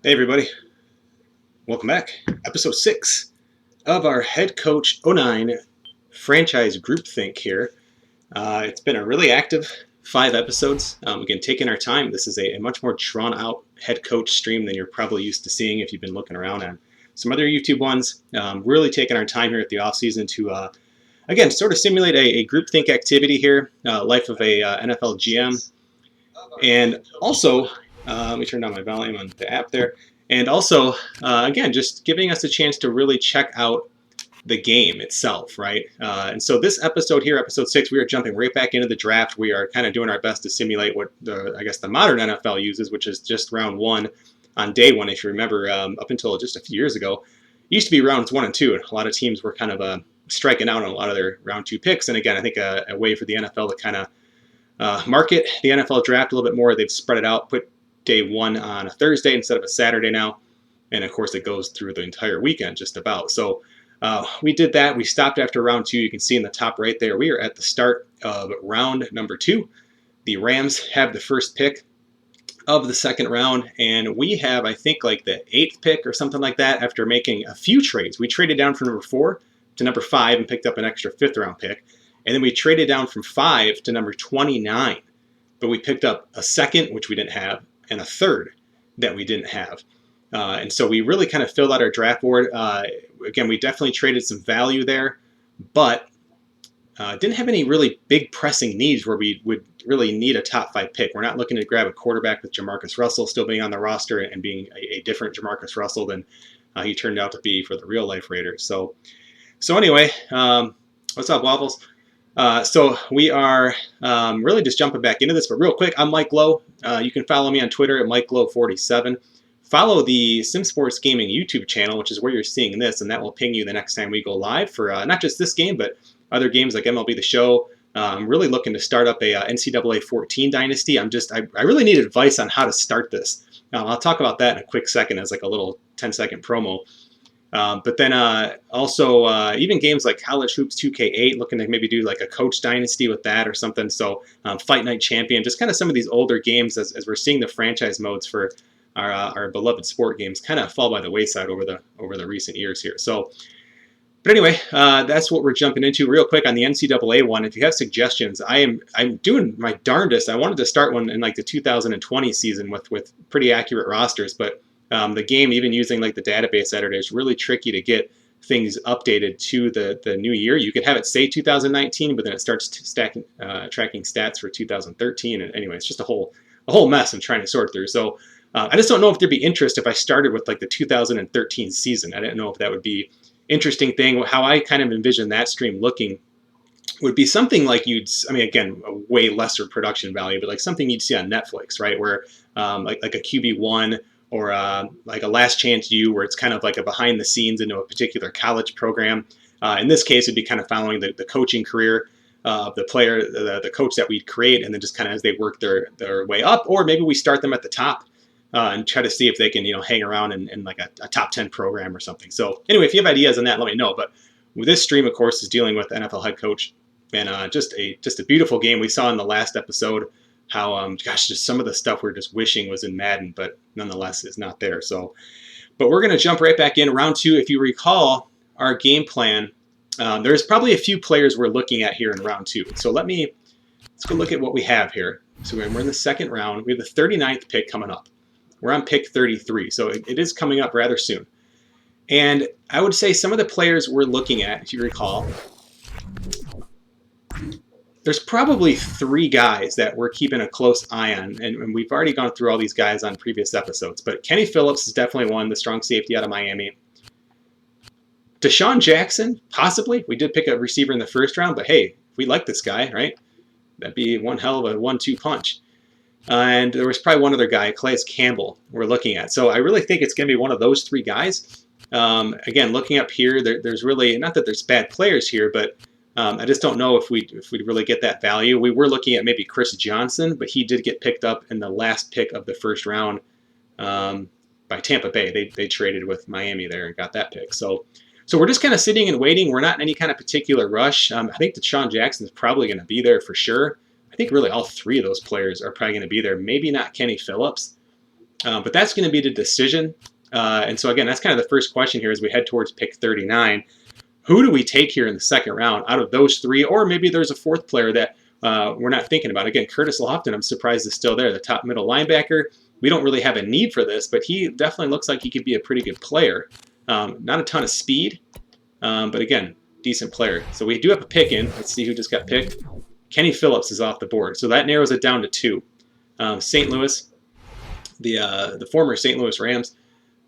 Hey everybody, welcome back. Episode 6 of our Head Coach '09 franchise groupthink here. It's been a really active 5 episodes. Again, taking our time. This is a much more drawn out head coach stream than you're probably used to seeing if you've been looking around on some other YouTube ones. Really taking our time here at the off season to, again, sort of simulate a groupthink activity here, life of a NFL GM. And also, let me turn down my volume on the app there. And also, again, just giving us a chance to really check out the game itself, right? And so this episode here, episode 6, we are jumping right back into the draft. We are kind of doing our best to simulate what the modern NFL uses, which is just round 1 on day 1. If you remember, up until just a few years ago, it used to be rounds 1 and 2, and a lot of teams were kind of striking out on a lot of their round 2 picks. And again, I think a way for the NFL to kind of market the NFL draft a little bit more. They've spread it out, put day 1 on a Thursday instead of a Saturday now. And of course, it goes through the entire weekend just about. So we did that. We stopped after round 2. You can see in the top right there, we are at the start of round number 2. The Rams have the first pick of the second round, and we have, I think, like the 8th pick or something like that after making a few trades. We traded down from number 4 to number 5 and picked up an extra 5th round pick. And then we traded down from 5 to number 29. But we picked up a second, which we didn't have, and a third that we didn't have. And so we really kind of filled out our draft board. Again, we definitely traded some value there, but didn't have any really big pressing needs where we would really need a top 5 pick. We're not looking to grab a quarterback with Jamarcus Russell still being on the roster and being a different Jamarcus Russell than he turned out to be for the real life Raiders. So anyway, what's up, Waffles? So we are really just jumping back into this, but real quick, I'm Mike Lowe. You can follow me on Twitter at MikeLowe47. Follow the SimSports Gaming YouTube channel, which is where you're seeing this, and that will ping you the next time we go live for not just this game, but other games like MLB The Show. I'm really looking to start up a NCAA 14 dynasty. I really need advice on how to start this. I'll talk about that in a quick second as like a little 10-second promo. But then also even games like College Hoops 2K8, looking to maybe do like a Coach Dynasty with that or something. So Fight Night Champion, just kind of some of these older games as we're seeing the franchise modes for our beloved sport games kind of fall by the wayside over the recent years here. So, but anyway, that's what we're jumping into real quick on the NCAA one. If you have suggestions, I'm doing my darndest. I wanted to start one in like the 2020 season with pretty accurate rosters, but the game, even using like the database editor, is really tricky to get things updated to the new year. You could have it say 2019, but then it starts tracking stats for 2013. And anyway, it's just a whole mess I'm trying to sort through. So I just don't know if there'd be interest if I started with like the 2013 season. I didn't know if that would be interesting thing. How I kind of envision that stream looking would be something like again, a way lesser production value, but like something you'd see on Netflix, right? Where like a QB1 or like a Last Chance U, where it's kind of like a behind the scenes into a particular college program. In this case, it'd be kind of following the coaching career of the player, the coach that we'd create, and then just kind of as they work their way up, or maybe we start them at the top and try to see if they can hang around in like a top 10 program or something. So anyway, if you have ideas on that, let me know. But this stream, of course, is dealing with NFL head coach, and just a beautiful game. We saw in the last episode how just some of the stuff we're just wishing was in Madden, but nonetheless is not there. So, but we're going to jump right back in round 2. If you recall our game plan, there's probably a few players we're looking at here in round 2. So let's go look at what we have here. So we're in the second round. We have the 39th pick coming up. We're on pick 33, so it is coming up rather soon. And I would say some of the players we're looking at, if you recall, there's probably 3 guys that we're keeping a close eye on, and we've already gone through all these guys on previous episodes, but Kenny Phillips is definitely one, the strong safety out of Miami. Deshaun Jackson, possibly. We did pick a receiver in the first round, but hey, we like this guy, right? That'd be one hell of a 1-2 punch. And there was probably one other guy, Calais Campbell, we're looking at. So I really think it's going to be one of those 3 guys. Again, looking up here, there's really, not that there's bad players here, but I just don't know if we really get that value. We were looking at maybe Chris Johnson, but he did get picked up in the last pick of the first round by Tampa Bay. They traded with Miami there and got that pick. So we're just kind of sitting and waiting. We're not in any kind of particular rush. I think Deshaun Jackson is probably going to be there for sure. I think really all 3 of those players are probably going to be there. Maybe not Kenny Phillips. But that's going to be the decision. And so again, that's kind of the first question here as we head towards pick 39. Who do we take here in the second round out of those three? Or maybe there's a fourth player that we're not thinking about. Again, Curtis Lofton, I'm surprised is still there, the top middle linebacker. We don't really have a need for this, but he definitely looks like he could be a pretty good player. Not a ton of speed, but again, decent player. So we do have a pick in. Let's see who just got picked. Kenny Phillips is off the board. So that narrows it down to 2. St. Louis, the former St. Louis Rams,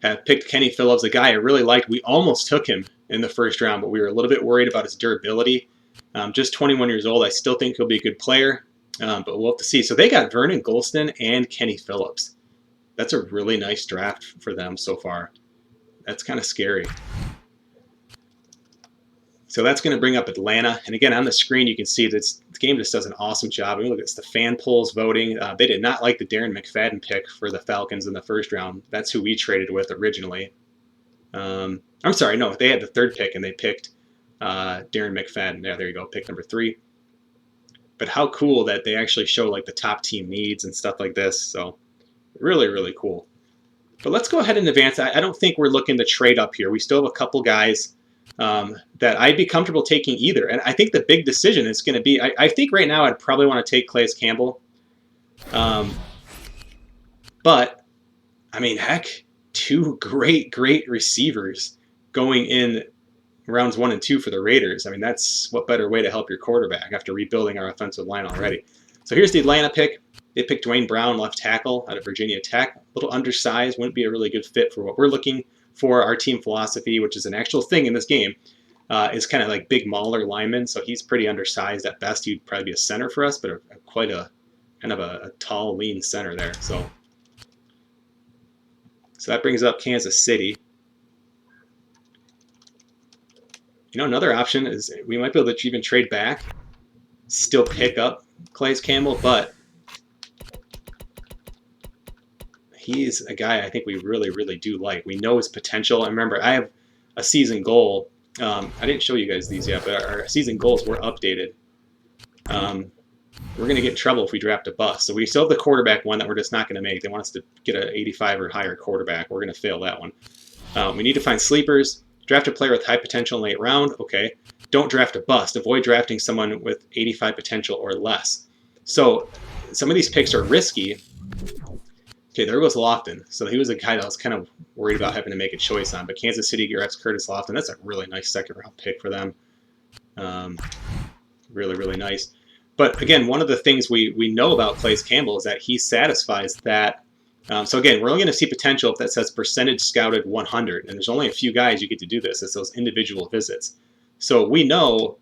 have picked Kenny Phillips, a guy I really liked. We almost took him in the first round, but we were a little bit worried about his durability. Just 21 years old. I still think he'll be a good player, but we'll have to see. So they got Vernon Gholston and Kenny Phillips. That's a really nice draft for them so far. That's kind of scary. So that's going to bring up Atlanta. And again, on the screen, you can see that the game just does an awesome job. I mean, look at this, the fan polls voting. They did not like the Darren McFadden pick for the Falcons in the first round. That's who we traded with originally. I'm sorry, no, they had the third pick and they picked Darren McFadden. Yeah, there you go, pick number 3. But how cool that they actually show like the top team needs and stuff like this. So really, really cool. But let's go ahead and advance. I don't think we're looking to trade up here. We still have a couple guys that I'd be comfortable taking either. And I think the big decision is going to be, I think right now I'd probably want to take Calais Campbell. But, I mean, heck, 2 great receivers going in rounds 1 and 2 for the Raiders. I mean, that's what better way to help your quarterback after rebuilding our offensive line already. So here's the Atlanta pick. They picked Dwayne Brown, left tackle out of Virginia Tech. A little undersized, wouldn't be a really good fit for what we're looking for. Our team philosophy, which is an actual thing in this game, is kind of like big mauler lineman. So he's pretty undersized at best. He'd probably be a center for us, but quite a kind of a tall, lean center there. So that brings up Kansas City. You know, another option is we might be able to even trade back, still pick up Calais Campbell, but he's a guy I think we really, really do like. We know his potential. And remember, I have a season goal. I didn't show you guys these yet, but our season goals were updated. We're going to get in trouble if we draft a bust. So we still have the quarterback one that we're just not going to make. They want us to get an 85 or higher quarterback. We're going to fail that one. We need to find sleepers. Draft a player with high potential in late round. Okay. Don't draft a bust. Avoid drafting someone with 85 potential or less. So some of these picks are risky. Okay, there goes Lofton. So he was a guy that I was kind of worried about having to make a choice on. But Kansas City grabs Curtis Lofton. That's a really nice second-round pick for them. Really, really nice. But again, one of the things we know about Calais Campbell is that he satisfies that. So again, we're only going to see potential if that says percentage scouted 100. And there's only a few guys you get to do this. It's those individual visits. So we know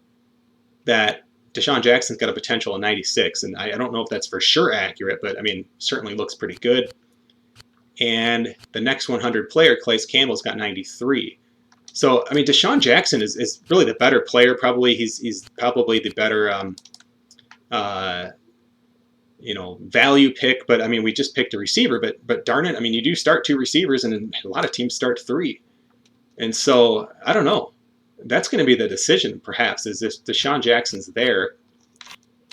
that Deshaun Jackson's got a potential of 96, and I don't know if that's for sure accurate, but I mean, certainly looks pretty good. And the next 100 player, Calais Campbell's got 93. So, I mean, Deshaun Jackson is really the better player. Probably he's probably the better, value pick. But I mean, we just picked a receiver. But darn it, I mean, you do start 2 receivers, and a lot of teams start 3. And so I don't know. That's going to be the decision, perhaps, is if Deshaun Jackson's there,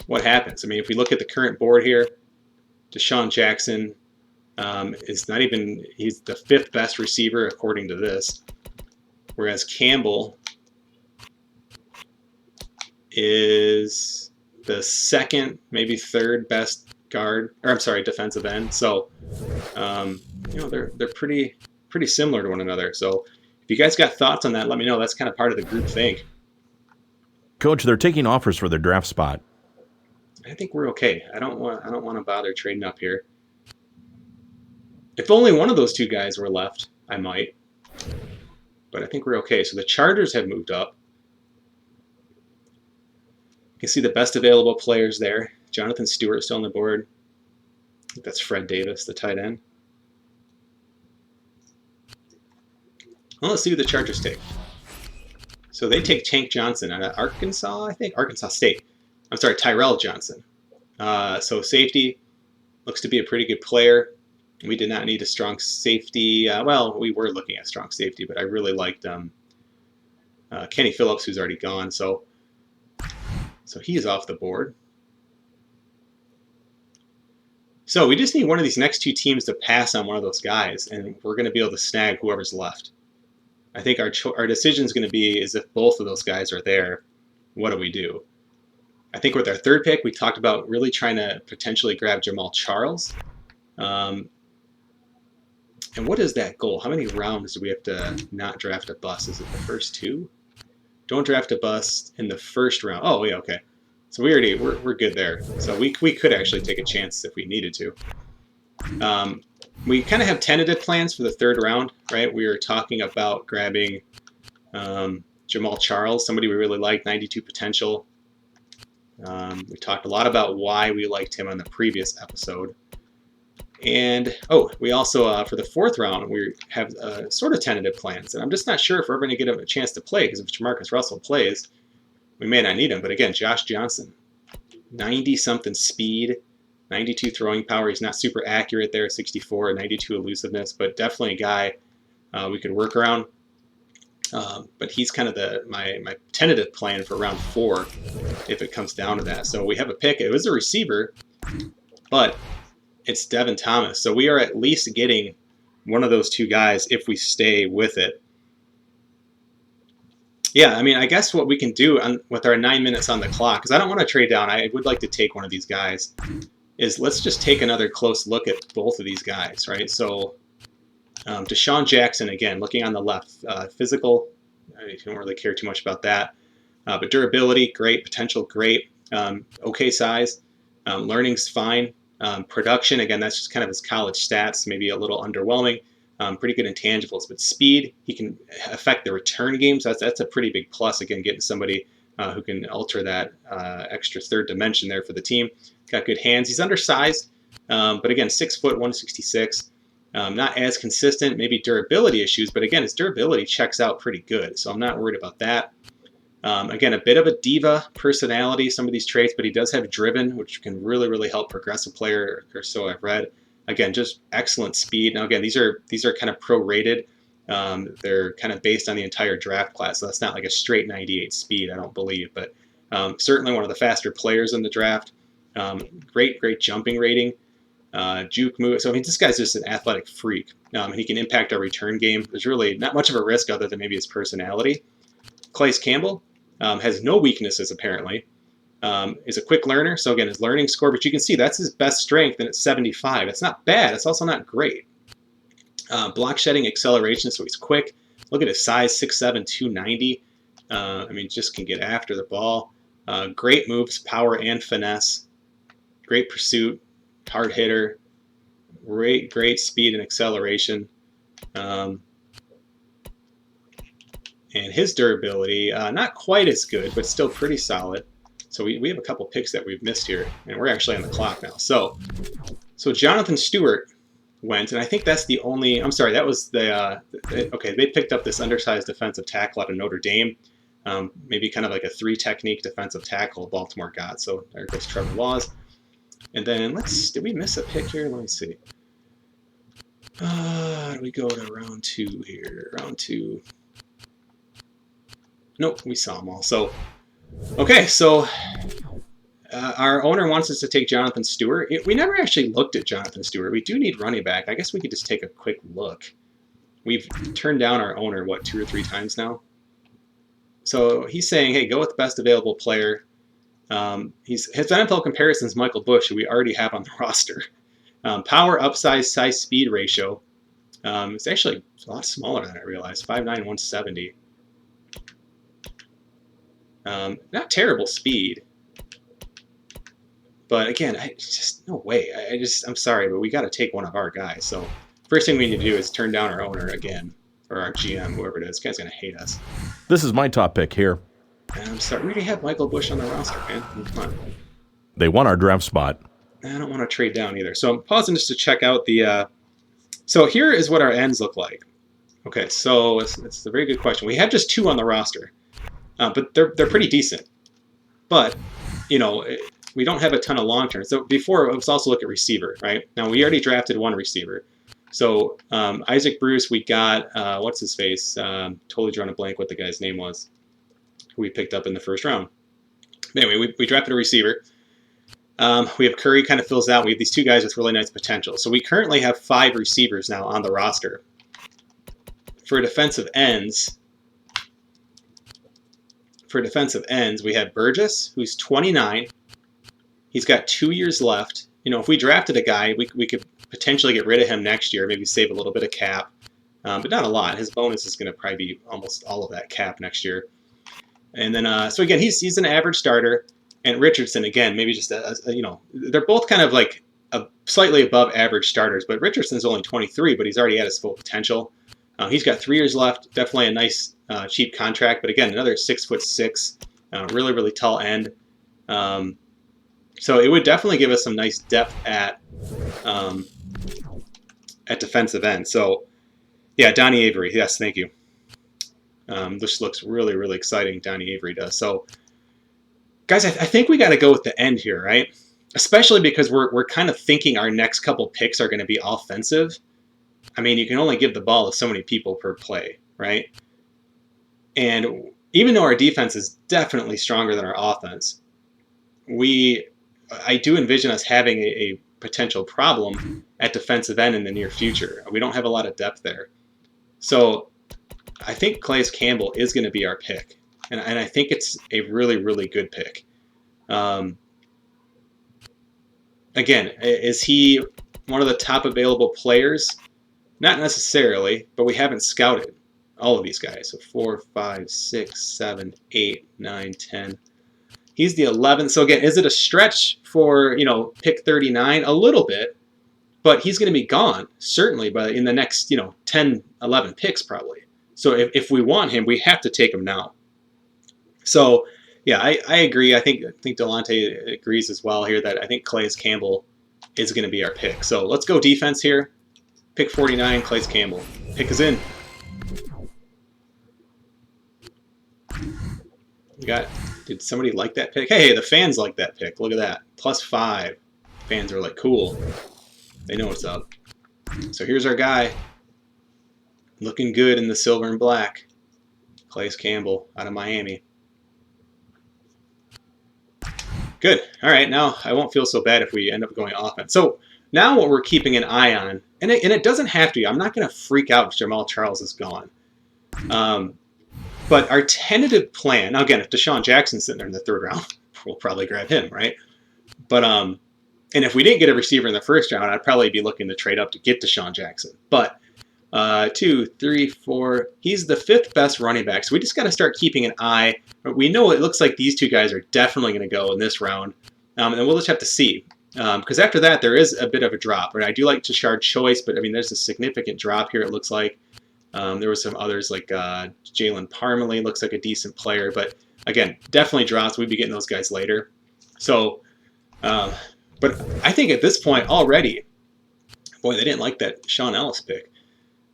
what happens? I mean, if we look at the current board here, Deshaun Jackson is not even, he's the 5th best receiver according to this, whereas Campbell is the 2nd, maybe 3rd best defensive end. So, they're pretty similar to one another. So, if you guys got thoughts on that, let me know. That's kind of part of the group think. Coach, they're taking offers for their draft spot. I think we're okay. I don't want to bother trading up here. If only one of those 2 guys were left, I might. But I think we're okay. So the Chargers have moved up. You can see the best available players there. Jonathan Stewart still on the board. I think that's Fred Davis, the tight end. Well, let's see who the Chargers take. So they take Tank Johnson out of Arkansas, I think. Arkansas State. I'm sorry, Tyrell Johnson. So safety looks to be a pretty good player. We did not need a strong safety. We were looking at strong safety, but I really liked Kenny Phillips, who's already gone. So he's off the board. So we just need one of these next two teams to pass on one of those guys, and we're going to be able to snag whoever's left. I think our decision is going to be is if both of those guys are there, what do we do? I think with our third pick, we talked about really trying to potentially grab Jamaal Charles. And what is that goal? How many rounds do we have to not draft a bust? Is it the first two? Don't draft a bust in the first round. Oh, yeah, okay. So we're good there. So we could actually take a chance if we needed to. We kind of have tentative plans for the third round, right? We were talking about grabbing Jamaal Charles, somebody we really like, 92 potential. We talked a lot about why we liked him on the previous episode. And, we also, for the fourth round, we have sort of tentative plans. And I'm just not sure if we're going to get him a chance to play, because if Jamarcus Russell plays, we may not need him. But again, Josh Johnson, 90-something speed, 92 throwing power. He's not super accurate there, 64, 92 elusiveness, but definitely a guy we could work around. But he's kind of my tentative plan for round 4 if it comes down to that. So we have a pick. It was a receiver, but it's Devin Thomas. So we are at least getting one of those two guys if we stay with it. Yeah, I mean, I guess what we can do with our 9 minutes on the clock, because I don't want to trade down. I would like to take one of these guys, is let's just take another close look at both of these guys, right? So Deshaun Jackson, again, looking on the left, physical, I don't really care too much about that. But durability, great. Potential, great. Okay size. Learning's fine. Production, again, that's just kind of his college stats, maybe a little underwhelming. Pretty good intangibles, but speed, he can affect the return game, so that's a pretty big plus, again, getting somebody who can alter that extra third dimension there for the team. Got good hands. He's undersized, but again, 6 foot, 166. Not as consistent, maybe durability issues, but again, his durability checks out pretty good, so I'm not worried about that. Again, a bit of a diva personality, some of these traits, but he does have driven, which can really, really help progress a player, or so I've read. Again, just excellent speed. Now, again, these are kind of pro-rated. They're kind of based on the entire draft class, so that's not like a straight 98 speed, I don't believe, but certainly one of the faster players in the draft. Great jumping rating. Juke move. So, I mean, this guy's just an athletic freak. He can impact our return game. There's really not much of a risk other than maybe his personality. Calais Campbell has no weaknesses, apparently. Is a quick learner. So, again, his learning score, but you can see that's his best strength, and it's 75. It's not bad. It's also not great. Block shedding acceleration, so he's quick. Look at his size, 6'7", 290. I mean, just can get after the ball. Great moves, power and finesse. Great pursuit. Hard hitter, great speed and acceleration, and his durability not quite as good, but still pretty solid. So we have a couple picks that we've missed here, and we're actually on the clock now. So Jonathan Stewart went, and I think that's the only. I'm sorry, that was the okay. They picked up this undersized defensive tackle out of Notre Dame, maybe kind of like a 3-technique defensive tackle Baltimore got. So there goes Trevor Laws. And then did we miss a pick here? Let me see. Do we go to round 2 here? Round 2. Nope, we saw them all. So, okay, so our owner wants us to take Jonathan Stewart. We never actually looked at Jonathan Stewart. We do need running back. I guess we could just take a quick look. We've turned down our owner, 2 or 3 times now? So he's saying, hey, go with the best available player. His NFL comparisons, Michael Bush, who we already have on the roster. Power, upsize, size, speed ratio. It's actually a lot smaller than I realized. 5'9", 170. Not terrible speed. But again, just no way. I'm sorry, but we got to take one of our guys. So first thing we need to do is turn down our owner again, or our GM, whoever it is. This guy's gonna hate us. This is my top pick here. I'm sorry, we already have Michael Bush on the roster, man. Come on. They won our draft spot. I don't want to trade down either. So I'm pausing just to check out the... So here is what our ends look like. Okay, so it's a very good question. We have just 2 on the roster, but they're pretty decent. But, we don't have a ton of long-term. So before, let's also look at receiver, right? Now, we already drafted 1 receiver. So Isaac Bruce, we got, what's his face? Totally drawing a blank what the guy's name was. We picked up in the first round. Anyway, we drafted a receiver. We have Curry kind of fills out. We have these two guys with really nice potential. So we currently have 5 receivers now on the roster. For defensive ends, we have Burgess, who's 29. He's got 2 years left. You know, if we drafted a guy, we could potentially get rid of him next year, maybe save a little bit of cap, but not a lot. His bonus is going to probably be almost all of that cap next year. And then, so again, he's an average starter. And Richardson, again, maybe just you know, they're both kind of like slightly above average starters. But Richardson's only 23, but he's already at his full potential. He's got 3 years left. Definitely a nice, cheap contract. But again, another 6'6", really, really tall end. So it would definitely give us some nice depth at defensive end. So yeah, Donnie Avery. Yes, thank you. This looks really, really exciting. Donnie Avery does. So guys, I think we got to go with the end here, right? Especially because we're kind of thinking our next couple picks are going to be offensive. I mean, you can only give the ball to so many people per play, right? And even though our defense is definitely stronger than our offense, I do envision us having a potential problem at defensive end in the near future. We don't have a lot of depth there. So I think Calais Campbell is going to be our pick. And I think it's a really, really good pick. Again, is he one of the top available players? Not necessarily, but we haven't scouted all of these guys. So 4, 5, 6, 7, 8, 9, 10. He's the 11th. So again, is it a stretch for, you know, pick 39? A little bit, but he's going to be gone certainly in the next, you know, 10, 11 picks probably. So if we want him, we have to take him now. So yeah, I agree. I think Delonte agrees as well here that I think Calais Campbell is going to be our pick. So let's go defense here. Pick 49, Calais Campbell. Pick is in. Did somebody like that pick? Hey, the fans like that pick. Look at that. +5. Fans are like, cool. They know what's up. So here's our guy. Looking good in the silver and black. Calais Campbell out of Miami. Good. All right, now I won't feel so bad if we end up going offense. So now what we're keeping an eye on, and it doesn't have to be. I'm not going to freak out if Jamal Charles is gone. But our tentative plan, now again, if Deshaun Jackson's sitting there in the 3rd round, we'll probably grab him, right? But and if we didn't get a receiver in the 1st round, I'd probably be looking to trade up to get Deshaun Jackson. But 2, 3, 4, he's the 5th best running back. So we just got to start keeping an eye. We know it looks like these 2 guys are definitely going to go in this round. And we'll just have to see. Because after that, there is a bit of a drop. Right? I do like Tashard Choice, but I mean, there's a significant drop here, it looks like. There were some others like Jalen Parmalee looks like a decent player. But again, definitely drops. We'd be getting those guys later. So, but I think at this point already, boy, they didn't like that Sean Ellis pick.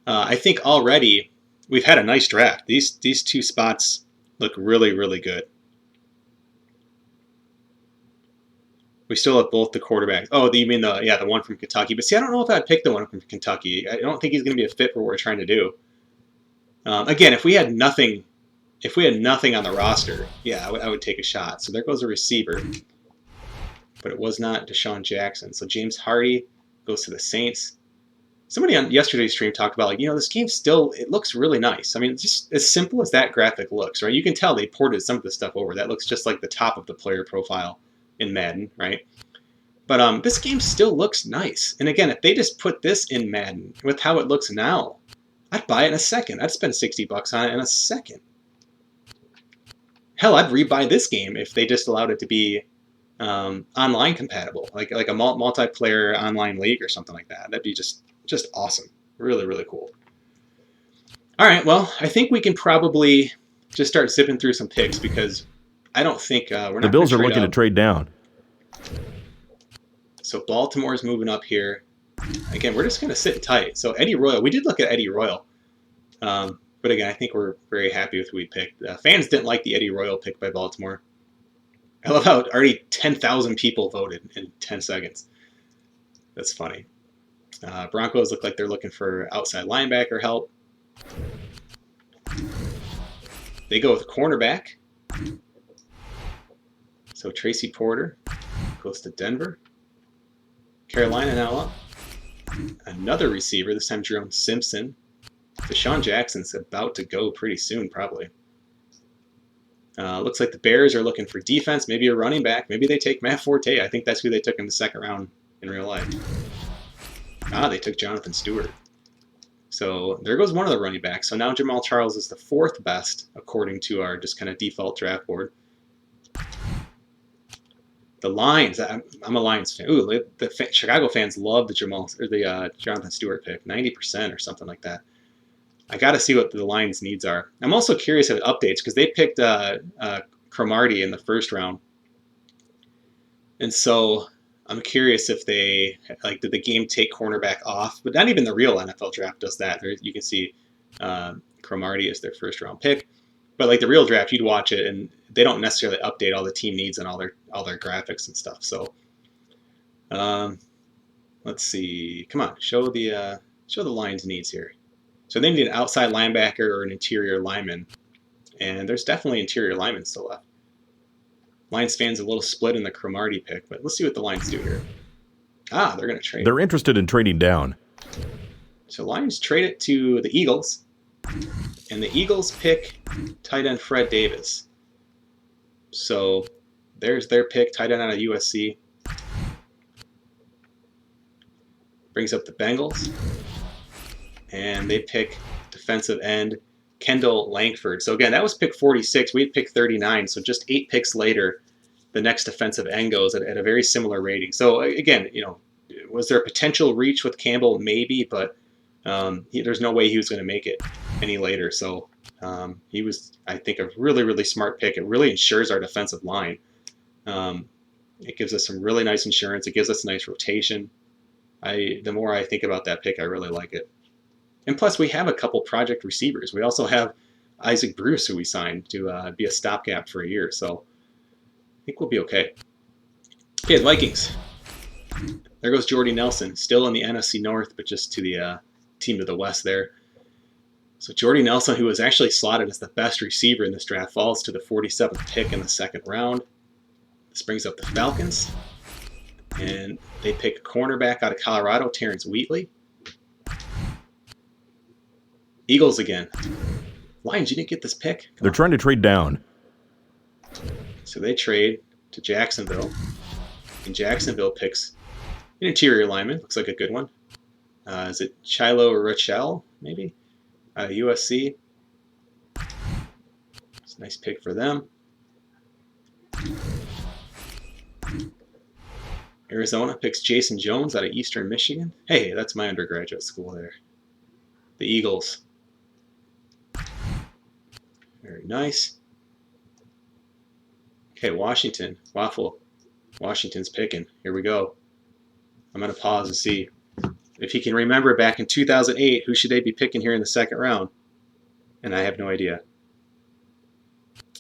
I think already we've had a nice draft. These 2 spots look really, really good. We still have both the quarterbacks. Oh, you mean the one from Kentucky? But see, I don't know if I'd pick the one from Kentucky. I don't think he's going to be a fit for what we're trying to do. Again, if we had nothing on the roster, yeah, I would take a shot. So there goes a receiver, but it was not Deshaun Jackson. So James Hardy goes to the Saints. Somebody on yesterday's stream talked about, like, you know, this game still, it looks really nice. I mean, just as simple as that graphic looks, right? You can tell they ported some of the stuff over. That looks just like the top of the player profile in Madden, right? But this game still looks nice. And again, if they just put this in Madden with how it looks now, I'd buy it in a second. I'd spend $60 on it in a second. Hell, I'd rebuy this game if they just allowed it to be online compatible, like a multiplayer online league or something like that. That'd be just awesome. Really, really cool. All right, well, I think we can probably just start zipping through some picks because I don't think we're not. The Bills are looking to trade down. So Baltimore's moving up here. Again, we're just going to sit tight. So Eddie Royal, we did look at Eddie Royal. But again, I think we're very happy with who we picked. Fans didn't like the Eddie Royal pick by Baltimore. I love how already 10,000 people voted in 10 seconds. That's funny. Broncos look like they're looking for outside linebacker help. They go with cornerback. So Tracy Porter, Goes to Denver. Carolina now up. Another receiver, this time Jerome Simpson. Deshaun Jackson's about to go pretty soon, probably. Looks like the Bears are looking for defense, maybe a running back. Maybe they take Matt Forte. I think that's who they took in the second round in real life. They took Jonathan Stewart. So there goes one of the running backs. So now Jamal Charles is the fourth best, according to our just kind of default draft board. The Lions, I'm a Lions fan. Ooh, the Chicago fans love the Jonathan Stewart pick, 90% or something like that. I got to see what the Lions' needs are. I'm also curious if it updates because they picked Cromartie in the first round, and so I'm curious if they did the game take cornerback off, but not even the real NFL draft does that. You can see Cromartie is their first round pick, but like the real draft, you'd watch it and they don't necessarily update all the team needs and all their graphics and stuff. So let's see. Come on, show the Lions' needs here. So they need an outside linebacker or an interior lineman, and there's definitely interior linemen still left. Lions fans a little split in the Cromartie pick, but let's see what the Lions do here. They're going to trade. They're interested in trading down. So Lions trade it to the Eagles, and the Eagles pick tight end Fred Davis. So there's their pick, tight end out of USC. Brings up the Bengals, and they pick defensive end Kendall Langford. So again, that was pick 46. We had pick 39. So just 8 picks later, the next defensive end goes at a very similar rating. So again, was there a potential reach with Campbell? Maybe, but there's no way he was going to make it any later. So he was, I think, a really, really smart pick. It really ensures our defensive line. It gives us some really nice insurance. It gives us a nice rotation. The more I think about that pick, I really like it. And plus, we have a couple project receivers. We also have Isaac Bruce, who we signed to be a stopgap for a year. So I think we'll be okay. Okay, the Vikings. There goes Jordy Nelson, still in the NFC North, but just to the team to the west there. So Jordy Nelson, who was actually slotted as the best receiver in this draft, falls to the 47th pick in the second round. This brings up the Falcons. And they pick a cornerback out of Colorado, Terrence Wheatley. Eagles again. Lions, you didn't get this pick? They're trying to trade down. So they trade to Jacksonville. And Jacksonville picks an interior lineman. Looks like a good one. Is it Chilo Rochelle, maybe? USC. It's a nice pick for them. Arizona picks Jason Jones out of Eastern Michigan. Hey, that's my undergraduate school there. The Eagles. Very nice. Okay, Washington. Washington's picking. Here we go. I'm going to pause and see if he can remember back in 2008, who should they be picking here in the second round? And I have no idea.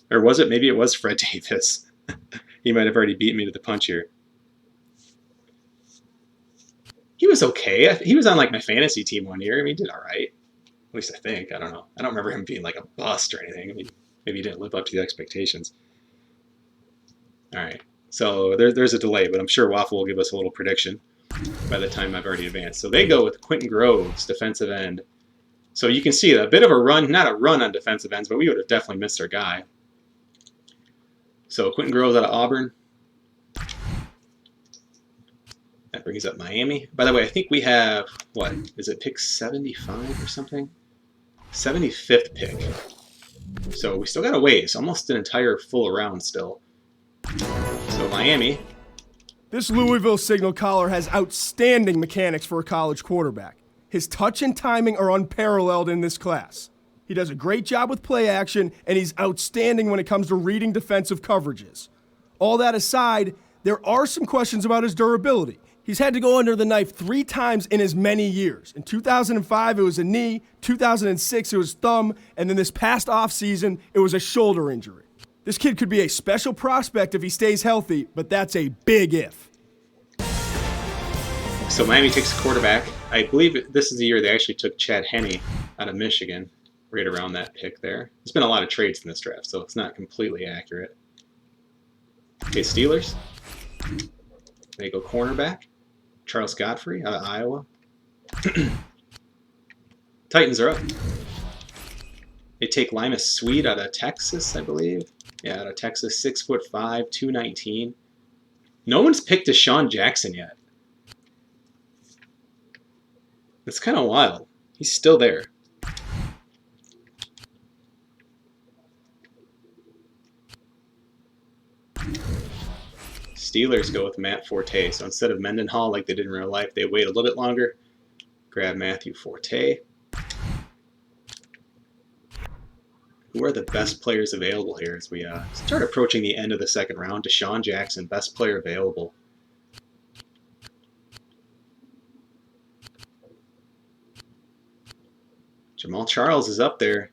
Or was it? Maybe it was Fred Davis. He might have already beat me to the punch here. He was okay. He was on like my fantasy team one year. I mean, he did all right. At least I think. I don't know. I don't remember him being like a bust or anything. I mean, maybe he didn't live up to the expectations. All right. So there's a delay, but I'm sure Waffle will give us a little prediction by the time I've already advanced. So they go with Quentin Groves, defensive end. So you can see a bit of a run, not a run on defensive ends, but we would have definitely missed our guy. So Quentin Groves out of Auburn. That brings up Miami. By the way, I think we have, what, is it pick 75 or something? 75th pick. So we still got a ways, almost an entire full round still. So Miami. This Louisville signal collar has outstanding mechanics for a college quarterback. His touch and timing are unparalleled in this class. He does a great job with play action, and he's outstanding when it comes to reading defensive coverages. All that aside, there are some questions about his durability. He's had to go under the knife 3 times in as many years. In 2005, it was a knee, 2006, it was thumb, and then this past offseason, it was a shoulder injury. This kid could be a special prospect if he stays healthy, but that's a big if. So Miami takes a quarterback. I believe this is the year they actually took Chad Henne out of Michigan, right around that pick there. There's been a lot of trades in this draft, so it's not completely accurate. Okay, Steelers. They go cornerback. Charles Godfrey out of Iowa. Titans are up. They take Limas Sweed out of Texas, I believe. Yeah, out of Texas, 6'5", 219. No one's picked Deshaun Jackson yet. It's kind of wild. He's still there. Steelers go with Matt Forte. So instead of Mendenhall like they did in real life, they wait a little bit longer. Grab Matthew Forte. Who are the best players available here as we start approaching the end of the second round? Deshaun Jackson, best player available. Jamal Charles is up there.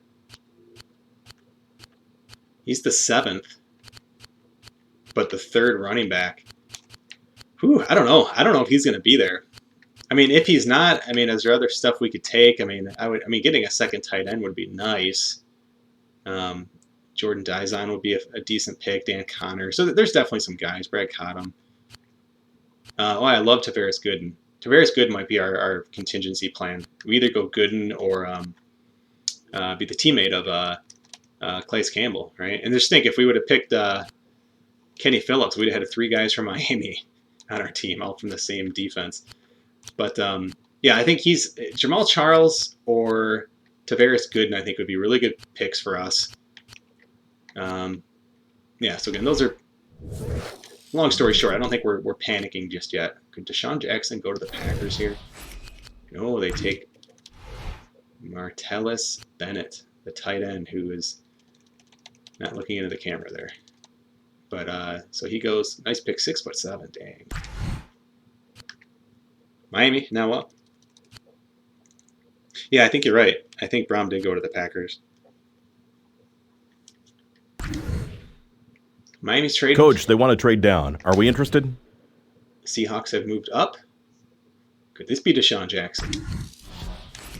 He's the 7th, but the 3rd running back. Whew, I don't know. I don't know if he's going to be there. I mean, if he's not, I mean, is there other stuff we could take? I mean, getting a second tight end would be nice. Jordan Dizon would be a decent pick. Dan Connor. So there's definitely some guys. Brad Cottom. I love Tavares Gooden. Tavares Gooden might be our contingency plan. We either go Gooden or be the teammate of Calais Campbell, right? And just think, if we would have picked Kenny Phillips, we'd have had 3 guys from Miami on our team, all from the same defense. But yeah, I think he's Jamal Charles or Tavares Gooden, I think would be really good picks for us. Yeah, so again, those are, long story short, I don't think we're panicking just yet. Could Deshaun Jackson go to the Packers here? No, they take Martellus Bennett, the tight end, who is not looking into the camera there. But so he goes, nice pick, 6'7", dang. Miami now up. Yeah, I think you're right. I think Brom did go to the Packers. Miami's trading. Coach, they want to trade down. Are we interested? Seahawks have moved up. Could this be Deshaun Jackson?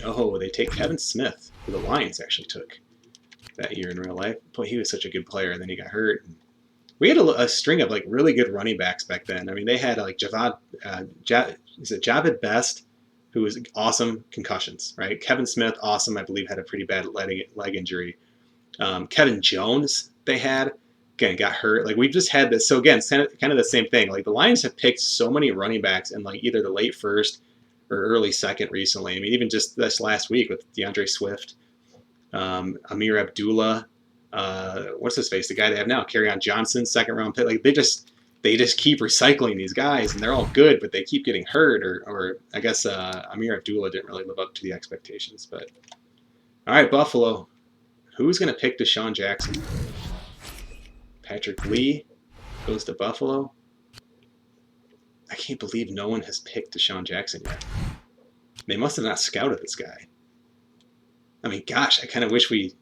No, they take Kevin Smith, who the Lions actually took that year in real life. Boy, he was such a good player, and then he got hurt. We had a string of like really good running backs back then. I mean, they had like Javid Best, who was awesome, concussions, right? Kevin Smith, awesome, I believe had a pretty bad leg injury. Kevin Jones, they had, again, got hurt. Like, we've just had this. So again, kind of the same thing. Like, the Lions have picked so many running backs in like either the late first or early second recently. I mean, even just this last week with DeAndre Swift, Amir Abdullah, what's his face? The guy they have now, Kerryon Johnson, 2nd round pick. Like, they just keep recycling these guys, and they're all good, but they keep getting hurt. Or I guess Amir Abdullah didn't really live up to the expectations. But all right, Buffalo, who's going to pick Deshaun Jackson? Patrick Lee goes to Buffalo. I can't believe no one has picked Deshaun Jackson yet. They must have not scouted this guy. I mean, gosh, I kind of wish we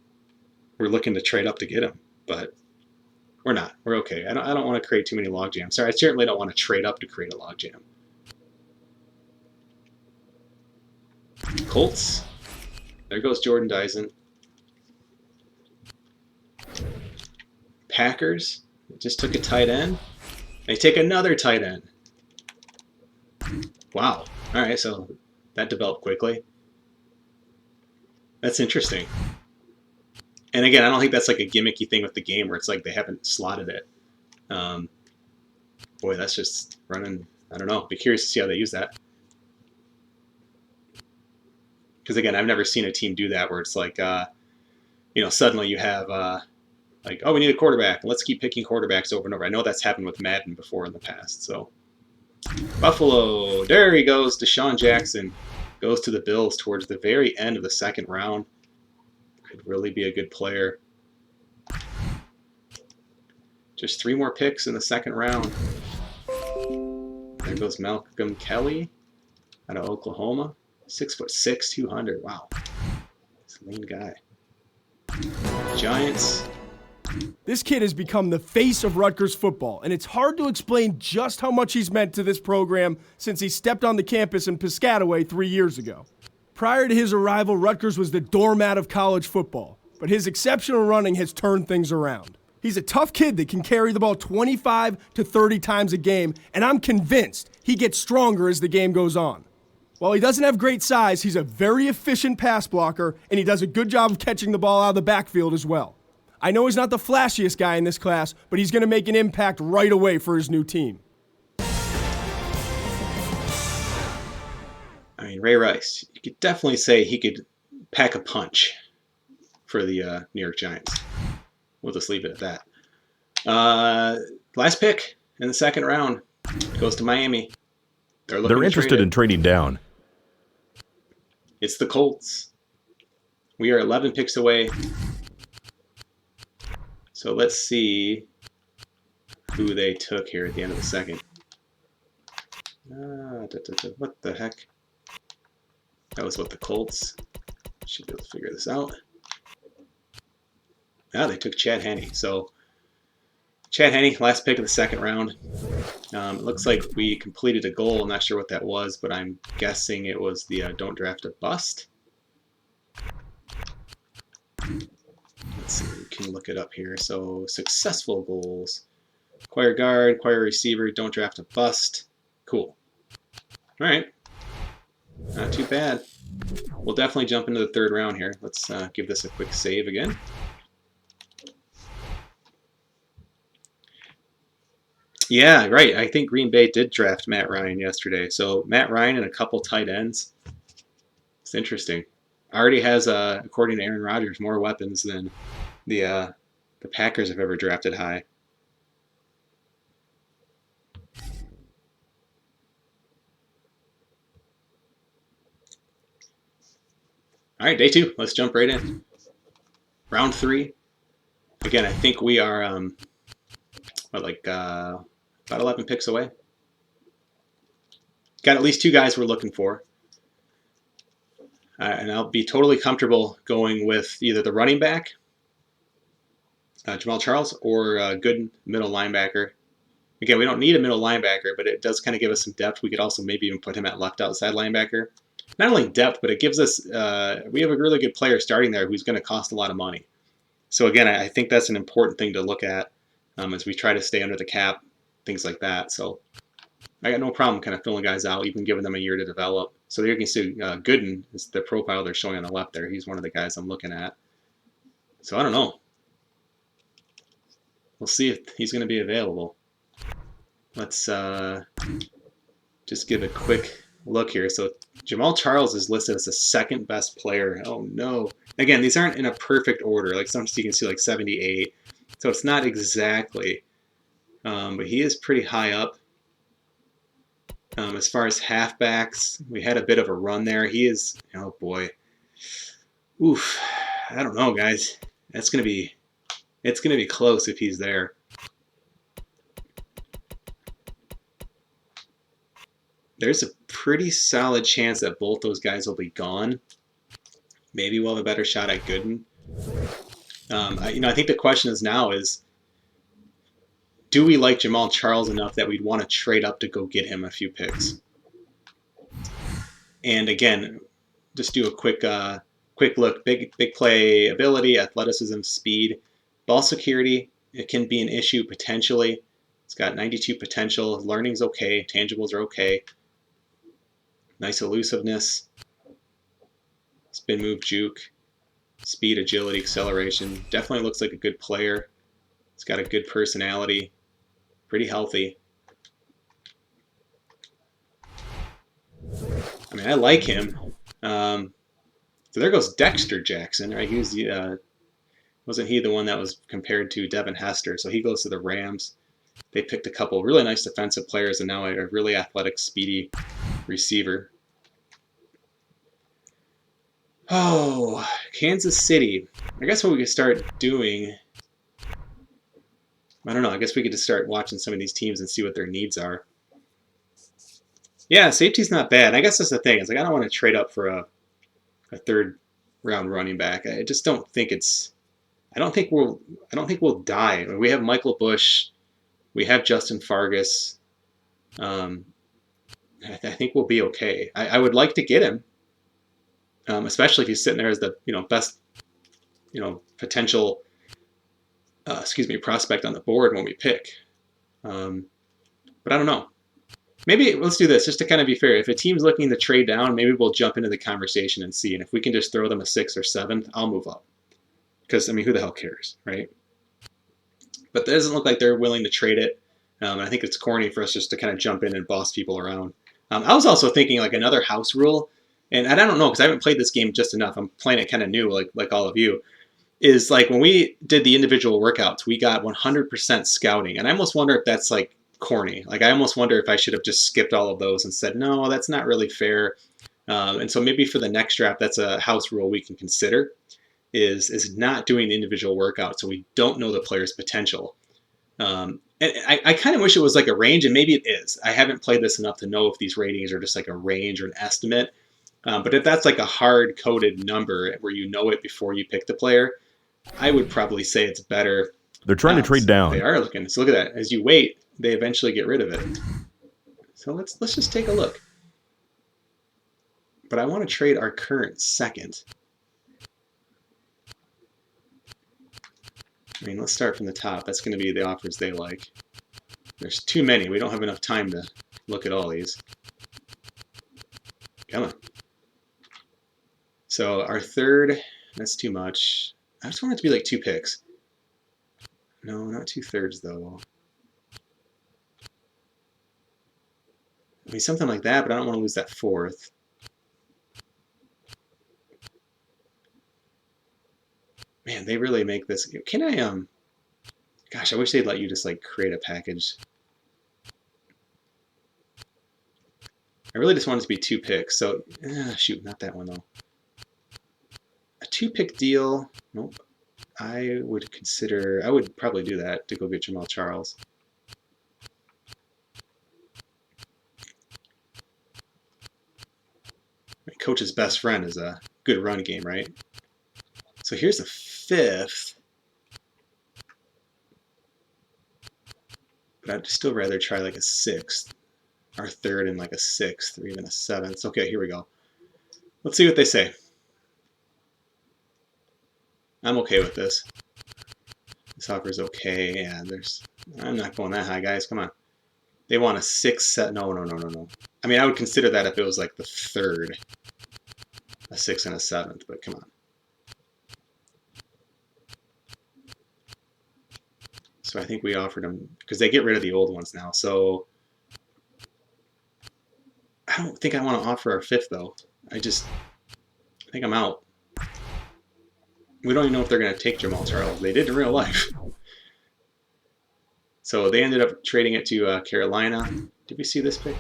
were looking to trade up to get him, but we're not. We're okay. I don't want to create too many log jams. Sorry, I certainly don't want to trade up to create a log jam. Colts. There goes Jordan Dizon. Packers just took a tight end. They take another tight end. Wow. All right, so that developed quickly. That's interesting. And again, I don't think that's like a gimmicky thing with the game where it's like they haven't slotted it. Boy, that's just running. I don't know. Be curious to see how they use that. Because again, I've never seen a team do that where it's like, suddenly you have like, oh, we need a quarterback. Let's keep picking quarterbacks over and over. I know that's happened with Madden before in the past. So Buffalo, there he goes. Deshaun Jackson goes to the Bills towards the very end of the 2nd round. Could really be a good player. Just 3 more picks in the 2nd round. There goes Malcolm Kelly out of Oklahoma. 6'6", 200. Wow. He's a lean guy. Giants. This kid has become the face of Rutgers football, and it's hard to explain just how much he's meant to this program since he stepped on the campus in Piscataway 3 years ago. Prior to his arrival, Rutgers was the doormat of college football, but his exceptional running has turned things around. He's a tough kid that can carry the ball 25 to 30 times a game, and I'm convinced he gets stronger as the game goes on. While he doesn't have great size, he's a very efficient pass blocker, and he does a good job of catching the ball out of the backfield as well. I know he's not the flashiest guy in this class, but he's going to make an impact right away for his new team. I mean, Ray Rice, you could definitely say he could pack a punch for the New York Giants. We'll just leave it at that. Last pick in the second round goes to Miami. They're interested in trading down. It's the Colts. We are 11 picks away. So let's see who they took here at the end of the second. What the heck? That was what the Colts. Should be able to figure this out. They took Chad Henne. So Chad Henne, last pick of the second round. It looks like we completed a goal. I'm not sure what that was, but I'm guessing it was the don't draft a bust. Let's see, we can look it up here. So successful goals. Acquire guard, acquire receiver, don't draft a bust. Cool. All right. Not too bad. We'll definitely jump into the third round here. Let's give this a quick save again. Yeah, right. I think Green Bay did draft Matt Ryan yesterday. So Matt Ryan and a couple tight ends. It's interesting. Already has, according to Aaron Rodgers, more weapons than the Packers have ever drafted high. All right, day 2. Let's jump right in. Round 3. Again, I think we are about 11 picks away. Got at least 2 guys we're looking for. And I'll be totally comfortable going with either the running back, Jamal Charles, or a good middle linebacker. Again, we don't need a middle linebacker, but it does kind of give us some depth. We could also maybe even put him at left outside linebacker. Not only depth, but it gives us, we have a really good player starting there who's going to cost a lot of money. So again, I think that's an important thing to look at as we try to stay under the cap, things like that. So I got no problem kind of filling guys out, even giving them a year to develop. So there you can see Gooden is the profile they're showing on the left there. He's one of the guys I'm looking at. So I don't know. We'll see if he's going to be available. Let's just give a quick look here. So Jamal Charles is listed as the second best player. Oh no. Again, these aren't in a perfect order. Like sometimes you can see like 78. So it's not exactly. But he is pretty high up. As far as halfbacks, we had a bit of a run there. He is, oh boy. Oof. I don't know, guys. It's gonna be close if he's there. There's a pretty solid chance that both those guys will be gone. Maybe we'll have a better shot at Gooden. I think the question is now is, do we like Jamal Charles enough that we'd want to trade up to go get him a few picks? And again, just do a quick look. Big play ability, athleticism, speed, ball security. It can be an issue potentially. It's got 92 potential. Learning's okay. Tangibles are okay. Nice elusiveness. Spin move, juke. Speed, agility, acceleration. Definitely looks like a good player. It's got a good personality. Pretty healthy. I mean, I like him. So there goes Dexter Jackson, right? He was wasn't he the one that was compared to Devin Hester? So he goes to the Rams. They picked a couple really nice defensive players and now a really athletic, speedy receiver. Oh, Kansas City. I guess what we could start doing, I don't know, I guess we could just start watching some of these teams and see what their needs are. Yeah, safety's not bad. I guess that's the thing. It's like I don't want to trade up for a third round running back. I just don't think it's I don't think we'll die. We have Michael Bush, we have Justin Fargas. I think we'll be okay. I would like to get him. Especially if he's sitting there as the best potential prospect on the board when we pick. But I don't know. Maybe let's do this just to kind of be fair. If a team's looking to trade down, maybe we'll jump into the conversation and see. And if we can just throw them a 6th or 7th, I'll move up. Because, I mean, who the hell cares, right? But it doesn't look like they're willing to trade it. I think it's corny for us just to kind of jump in and boss people around. I was also thinking like another house rule, and I don't know because I haven't played this game just enough. I'm playing it kind of new, like all of you. Is like when we did the individual workouts, we got 100% scouting, and I almost wonder if that's like corny. Like I almost wonder if I should have just skipped all of those and said, no, that's not really fair. And so maybe for the next draft, that's a house rule we can consider. Is not doing the individual workout, so we don't know the player's potential. And I kind of wish it was like a range, and maybe it is. I haven't played this enough to know if these ratings are just like a range or an estimate. But if that's like a hard-coded number where you know it before you pick the player, I would probably say it's better. They're trying to trade down. They are looking. So look at that. As you wait, they eventually get rid of it. So let's just take a look. But I want to trade our current 2nd. I mean, let's start from the top. That's going to be the offers they like. There's too many. We don't have enough time to look at all these. Come on. So our 3rd, that's too much. I just want it to be like 2 picks. No, not 2/3 though. I mean, something like that, but I don't want to lose that 4th. Man, they really make this. Can I, gosh, I wish they'd let you just like create a package. I really just want it to be 2 picks. So, shoot, not that one though. A 2-pick deal. Nope. I would probably do that to go get Jamal Charles. My coach's best friend is a good run game, right? So here's the 5th. But I'd still rather try like a 6th. Our 3rd and like a 6th or even a 7th. Okay, here we go. Let's see what they say. I'm okay with this. This offer is okay. Yeah, I'm not going that high, guys. Come on. They want a 6th set. No. I mean, I would consider that if it was like the 3rd. A 6th and a 7th, but come on. So I think we offered them, because they get rid of the old ones now. So I don't think I want to offer our 5th, though. I think I'm out. We don't even know if they're going to take Jamal Charles. They did in real life. So they ended up trading it to Carolina. Did we see this pick?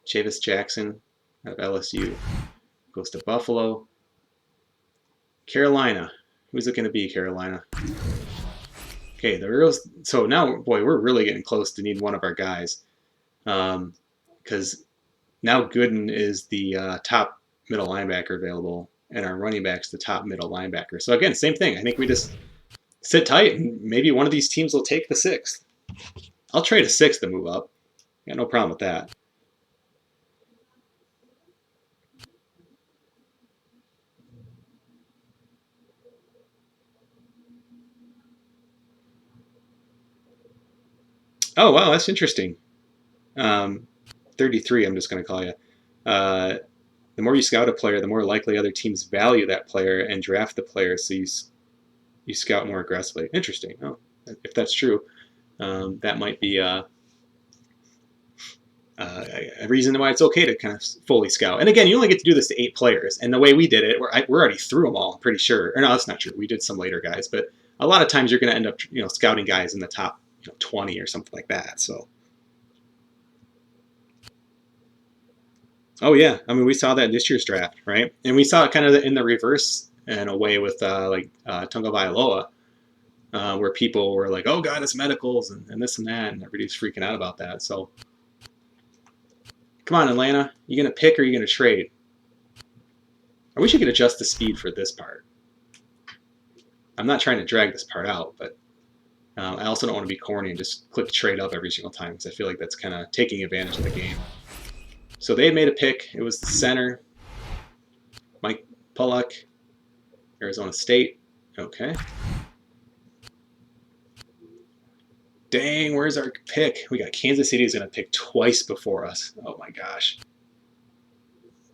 Chavis Jackson out of LSU. Goes to Buffalo. Carolina. Who's it going to be, Carolina? Okay, so now, boy, we're really getting close to need one of our guys. Because now Gooden is the top middle linebacker available, and our running back's the top middle linebacker. So again, same thing. I think we just sit tight, and maybe one of these teams will take the 6th. I'll trade a 6th to move up. Got no problem with that. Oh, wow, that's interesting. 33, I'm just going to call you. The more you scout a player, the more likely other teams value that player and draft the player, so you scout more aggressively. Interesting. Oh, if that's true, that might be a reason why it's okay to kind of fully scout. And again, you only get to do this to 8 players. And the way we did it, we're already through them all, I'm pretty sure. Or no, that's not true. We did some later guys. But a lot of times you're going to end up scouting guys in the top 20 or something like that. So, oh yeah, I mean, we saw that in this year's draft, right? And we saw it kind of in the reverse in a way with Tunga Vailoa, where people were like, oh god, it's medicals and this and that, and everybody's freaking out about that. So come on, Atlanta, you gonna pick or you gonna trade? I wish you could adjust the speed for this part. I'm not trying to drag this part out, but I also don't want to be corny and just click trade up every single time, because I feel like that's kind of taking advantage of the game. So they had made a pick. It was the center, Mike Pollock, Arizona State. Okay. Dang, where's our pick? We got Kansas City is going to pick twice before us. Oh my gosh.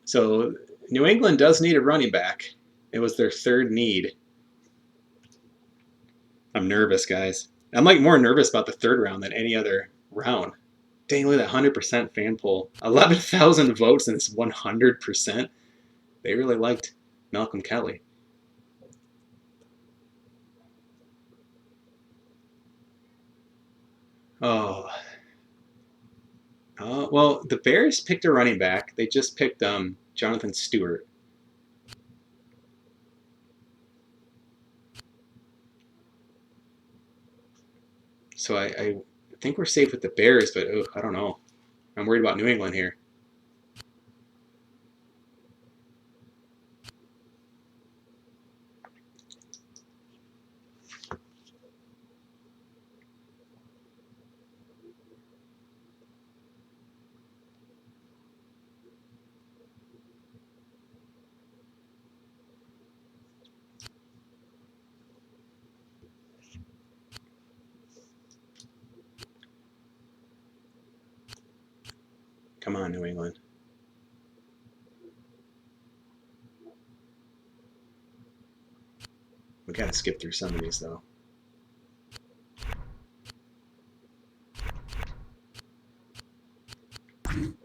So New England does need a running back. It was their third need. I'm nervous, guys. I'm like more nervous about the third round than any other round. Dang, look at that 100% fan poll. 11,000 votes and it's 100%. They really liked Malcolm Kelly. Oh. Well, the Bears picked a running back. They just picked Jonathan Stewart. So I think we're safe with the Bears, but I don't know. I'm worried about New England here. Come on, New England. We gotta skip through some of these, though. Have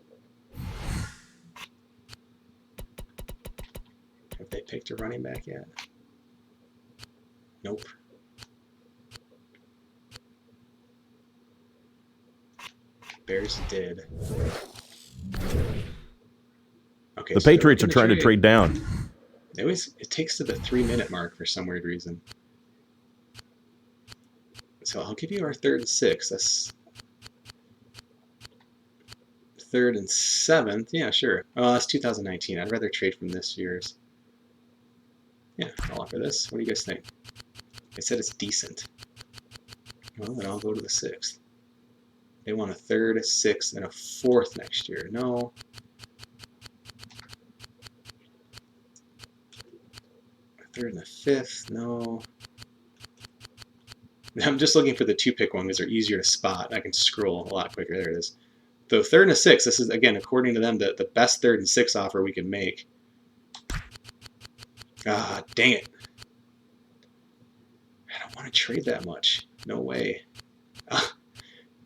they picked a running back yet? Nope. Bears did. Okay, The so Patriots are trying to trade down. It takes to the 3-minute mark for some weird reason. So I'll give you our 3rd and 6th. That's 3rd and 7th. Yeah, sure. Oh, that's 2019. I'd rather trade from this year's. Yeah, I'll offer this. What do you guys think? They said it's decent. Well, then I'll go to the 6th. They want a 3rd, a 6th, and a 4th next year. No. A 3rd and a 5th. No. I'm just looking for the 2-pick one because they're easier to spot. I can scroll a lot quicker. There it is. The 3rd and a 6th. This is, again, according to them, the best 3rd and 6th offer we can make. Ah, dang it. I don't want to trade that much. No way.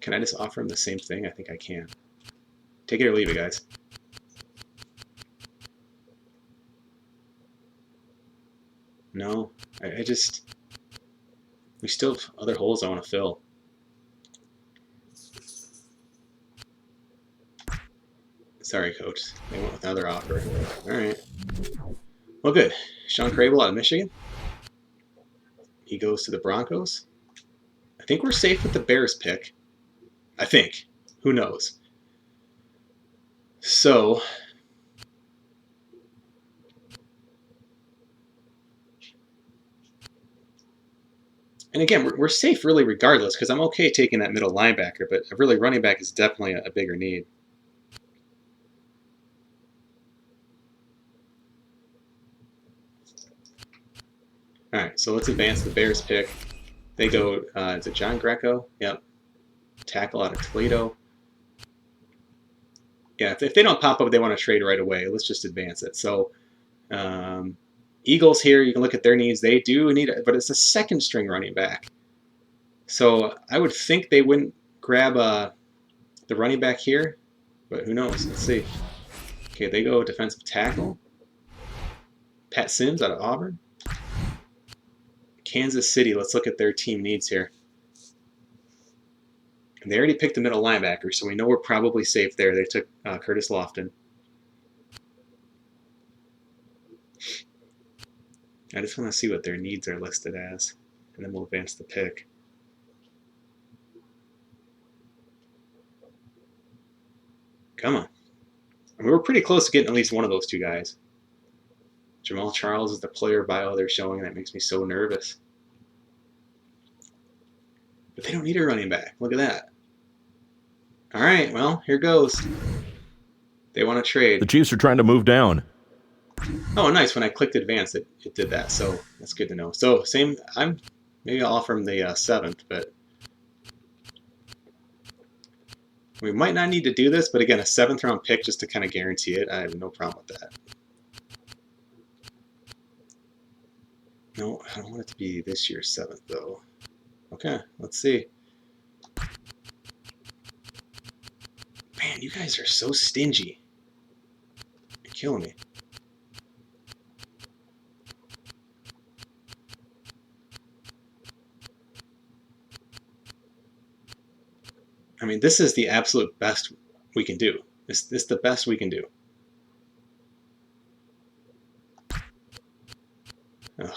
Can I just offer him the same thing? I think I can. Take it or leave it, guys. No, I just... We still have other holes I want to fill. Sorry, coach. They went with another offer. All right. Well, good. Sean Crable out of Michigan. He goes to the Broncos. I think we're safe with the Bears pick. I think. Who knows? So... And again, we're safe really regardless because I'm okay taking that middle linebacker, but really running back is definitely a bigger need. All right, so let's advance the Bears pick. They go, is it John Greco? Yep. Tackle out of Toledo. Yeah, if they don't pop up, they want to trade right away. Let's just advance it. So Eagles here, you can look at their needs. They do need it, but it's a second string running back. So I would think they wouldn't grab the running back here, but who knows? Let's see. Okay, they go defensive tackle. Pat Sims out of Auburn. Kansas City, let's look at their team needs here. And they already picked the middle linebacker, so we know we're probably safe there. They took Curtis Lofton. I just want to see what their needs are listed as, and then we'll advance the pick. Come on. I mean, we're pretty close to getting at least one of those two guys. Jamal Charles is the player bio they're showing, and that makes me so nervous. But they don't need a running back. Look at that. All right, well, here goes. They want to trade. The Chiefs are trying to move down. Oh, nice. When I clicked advance, it did that. So that's good to know. So maybe I'll offer him the 7th, but We might not need to do this, but again, a 7th round pick just to kind of guarantee it. I have no problem with that. No, I don't want it to be this year's 7th, though. Okay, let's see. Man, you guys are so stingy. You're killing me. I mean, this is the absolute best we can do. This is the best we can do. Ugh.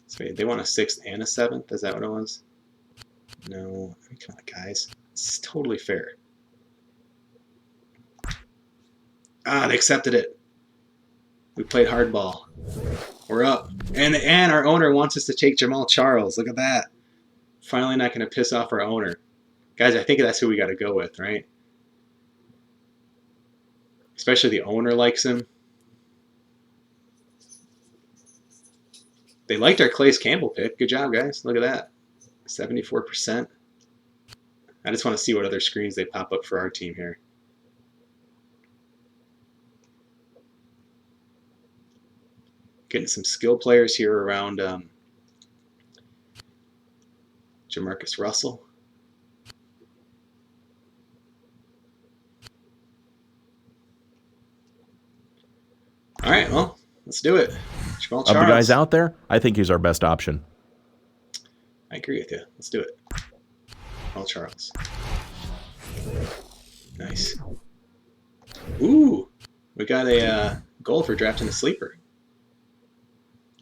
So they want a 6th and a 7th? Is that what it was? No. I mean, come on, guys. This is totally fair. Ah, they accepted it. We played hardball. We're up. And our owner wants us to take Jamaal Charles. Look at that. Finally not going to piss off our owner. Guys, I think that's who we got to go with, right? Especially the owner likes him. They liked our Calais Campbell pick. Good job, guys. Look at that. 74%. I just want to see what other screens they pop up for our team here. Getting some skill players here around Jamarcus Russell. All right, well, let's do it. Jamaal Charles. Of the guys out there, I think he's our best option. I agree with you. Let's do it. Jamaal Charles. Nice. Ooh, we got a goal for drafting a sleeper.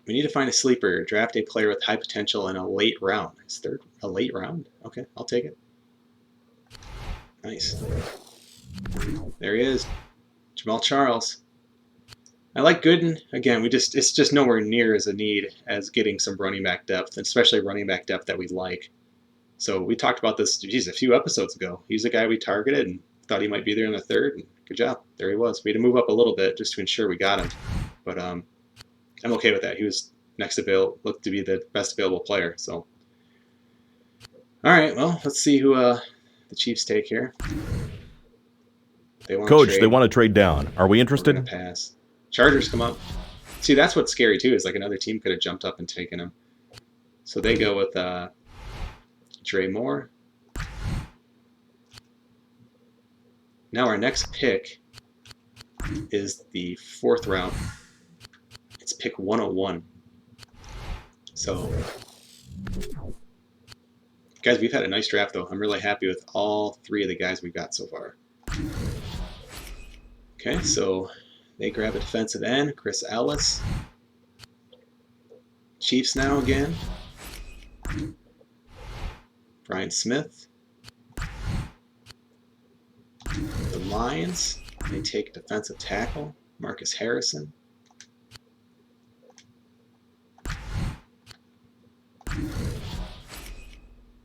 We need to find a sleeper, draft a player with high potential in a late round. Is third a late round? Okay, I'll take it. Nice. There he is. Jamaal Charles. I like Gooden. Again, it's just nowhere near as a need as getting some running back depth, especially running back depth that we like. So we talked about this, geez, a few episodes ago. He's a guy we targeted and thought he might be there in the 3rd. And good job. There he was. We had to move up a little bit just to ensure we got him. But I'm okay with that. He was next available, looked to be the best available player. So, all right. Well, let's see who the Chiefs take here. Coach, they want to trade down. Are we interested? We're gonna pass. Chargers come up. See, that's what's scary too. Is like another team could have jumped up and taken him. So they go with Dre Moore. Now our next pick is the 4th round. It's pick 101. So, guys, we've had a nice draft, though. I'm really happy with all 3 of the guys we've got so far. Okay, so they grab a defensive end, Chris Ellis. Chiefs now again. Brian Smith. The Lions, they take defensive tackle, Marcus Harrison.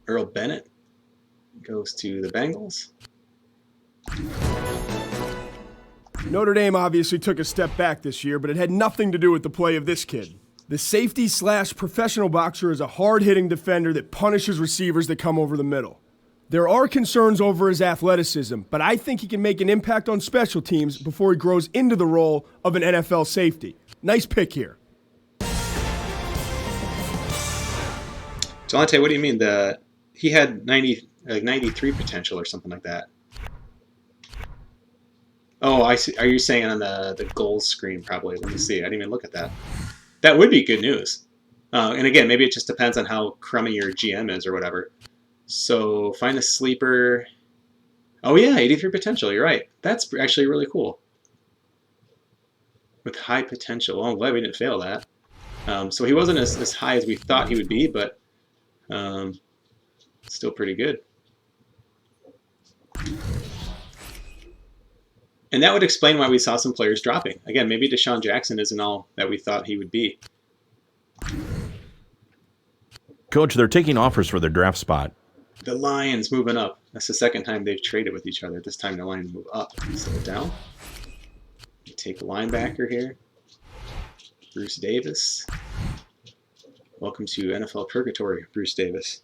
Earl Bennett goes to the Bengals. Notre Dame obviously took a step back this year, but it had nothing to do with the play of this kid. The safety/professional boxer is a hard-hitting defender that punishes receivers that come over the middle. There are concerns over his athleticism, but I think he can make an impact on special teams before he grows into the role of an NFL safety. Nice pick here. Delonte, what do you mean? He had 93 potential or something like that. Oh, I see. Are you saying on the goals screen probably? Let me see. I didn't even look at that. That would be good news. And again, maybe it just depends on how crummy your GM is or whatever. So find a sleeper. Oh yeah, 83 potential. You're right. That's actually really cool. With high potential. Well, I'm glad we didn't fail that. So he wasn't as high as we thought he would be, but still pretty good. And that would explain why we saw some players dropping. Again, maybe Deshaun Jackson isn't all that we thought he would be. Coach, they're taking offers for their draft spot. The Lions moving up. That's the 2nd time they've traded with each other. This time the Lions move up. Slow it down. You take a linebacker here. Bruce Davis. Welcome to NFL Purgatory, Bruce Davis.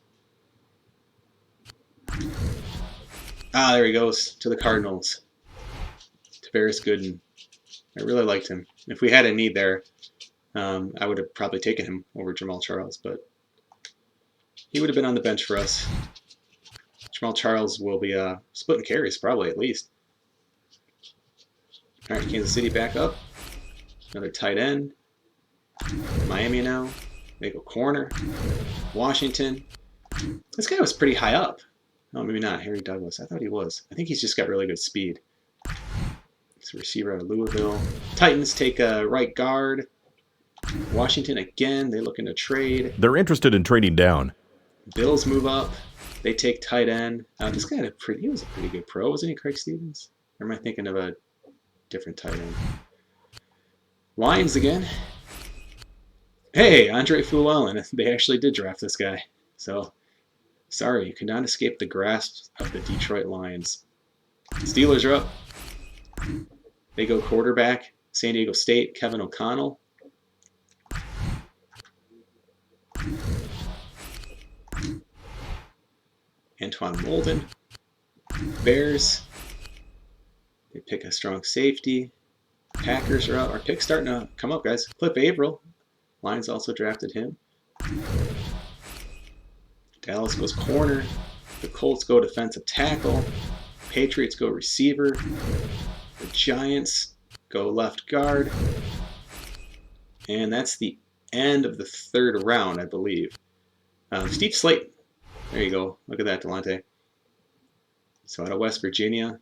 Ah, there he goes to the Cardinals. Tavares Gooden. I really liked him. If we had a need there, I would have probably taken him over Jamal Charles, but he would have been on the bench for us. Jamal Charles will be splitting carries probably at least. All right, Kansas City back up. Another tight end. Miami now. They go corner. Washington. This guy was pretty high up. Oh, maybe not. Harry Douglas. I thought he was. I think he's just got really good speed. It's a receiver out of Louisville. Titans take a right guard. Washington again. They're looking to trade. They're interested in trading down. Bills move up. They take tight end. This guy he was a pretty good pro, wasn't he, Craig Stevens? Or am I thinking of a different tight end? Lions again. Hey, Andre Fluellen. They actually did draft this guy. So, sorry, you could not escape the grasp of the Detroit Lions. Steelers are up. They go quarterback. San Diego State, Kevin O'Connell. Antoine Molden. Bears. They pick a strong safety. Packers are up. Our pick's starting to come up, guys. Cliff Averill. Lions also drafted him. Dallas goes corner. The Colts go defensive tackle. Patriots go receiver. The Giants go left guard. And that's the end of the third round, I believe. Steve Slayton. There you go. Look at that, Delonte. So out of West Virginia.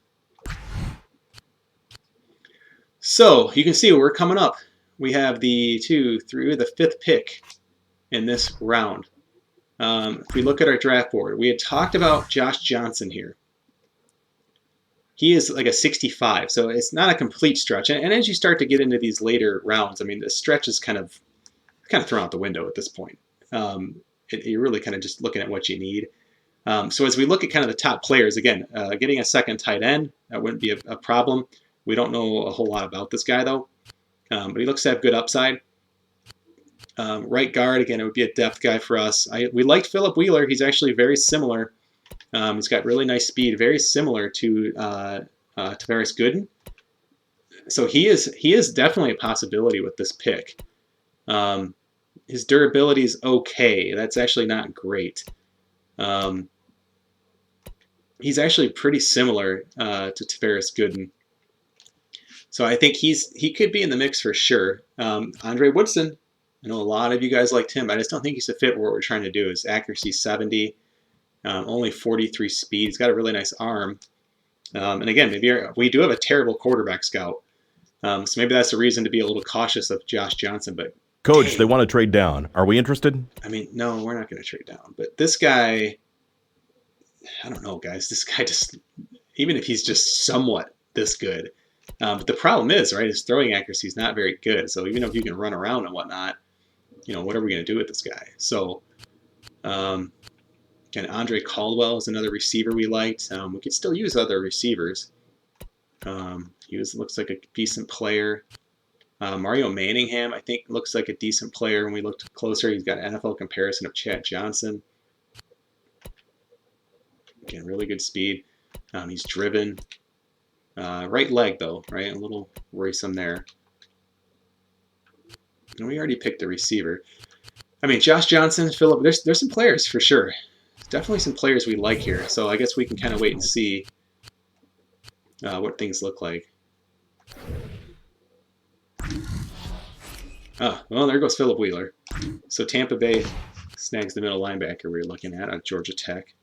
So you can see we're coming up. We have the fifth pick in this round. If we look at our draft board, we had talked about Josh Johnson here. He is like a 65, so it's not a complete stretch. And as you start to get into these later rounds, I mean, the stretch is kind of thrown out the window at this point. You're really kind of just looking at what you need. So as we look at kind of the top players, again, getting a second tight end, that wouldn't be a problem. We don't know a whole lot about this guy, though. But he looks to have good upside. Right guard, again, it would be a depth guy for us. We liked Philip Wheeler. He's actually very similar. He's got really nice speed, very similar to Tavares Gooden. So he is definitely a possibility with this pick. His durability is okay. That's actually not great. He's actually pretty similar to Tavares Gooden. So I think he could be in the mix for sure. Andre Woodson, I know a lot of you guys liked him. I just don't think he's a fit for what we're trying to do. His accuracy 70, only 43 speed. He's got a really nice arm. And again, maybe we do have a terrible quarterback scout. So maybe that's a reason to be a little cautious of Josh Johnson. But Coach, dang, they want to trade down. Are we interested? I mean, no, we're not going to trade down. But this guy, I don't know, guys. This guy just, even if he's just somewhat this good, but the problem is, right, his throwing accuracy is not very good. So even if you can run around and whatnot, what are we going to do with this guy? So, again, Andre Caldwell is another receiver we liked. We could still use other receivers. Looks like a decent player. Mario Manningham, I think, looks like a decent player. When we looked closer, he's got an NFL comparison of Chad Johnson. Again, really good speed. He's driven. Right leg, though, right? A little worrisome there. And we already picked a receiver. I mean, Josh Johnson, Philip, there's some players for sure. Definitely some players we like here. So I guess we can kind of wait and see what things look like. Oh, well, there goes Philip Wheeler. So Tampa Bay snags the middle linebacker we were looking at Georgia Tech.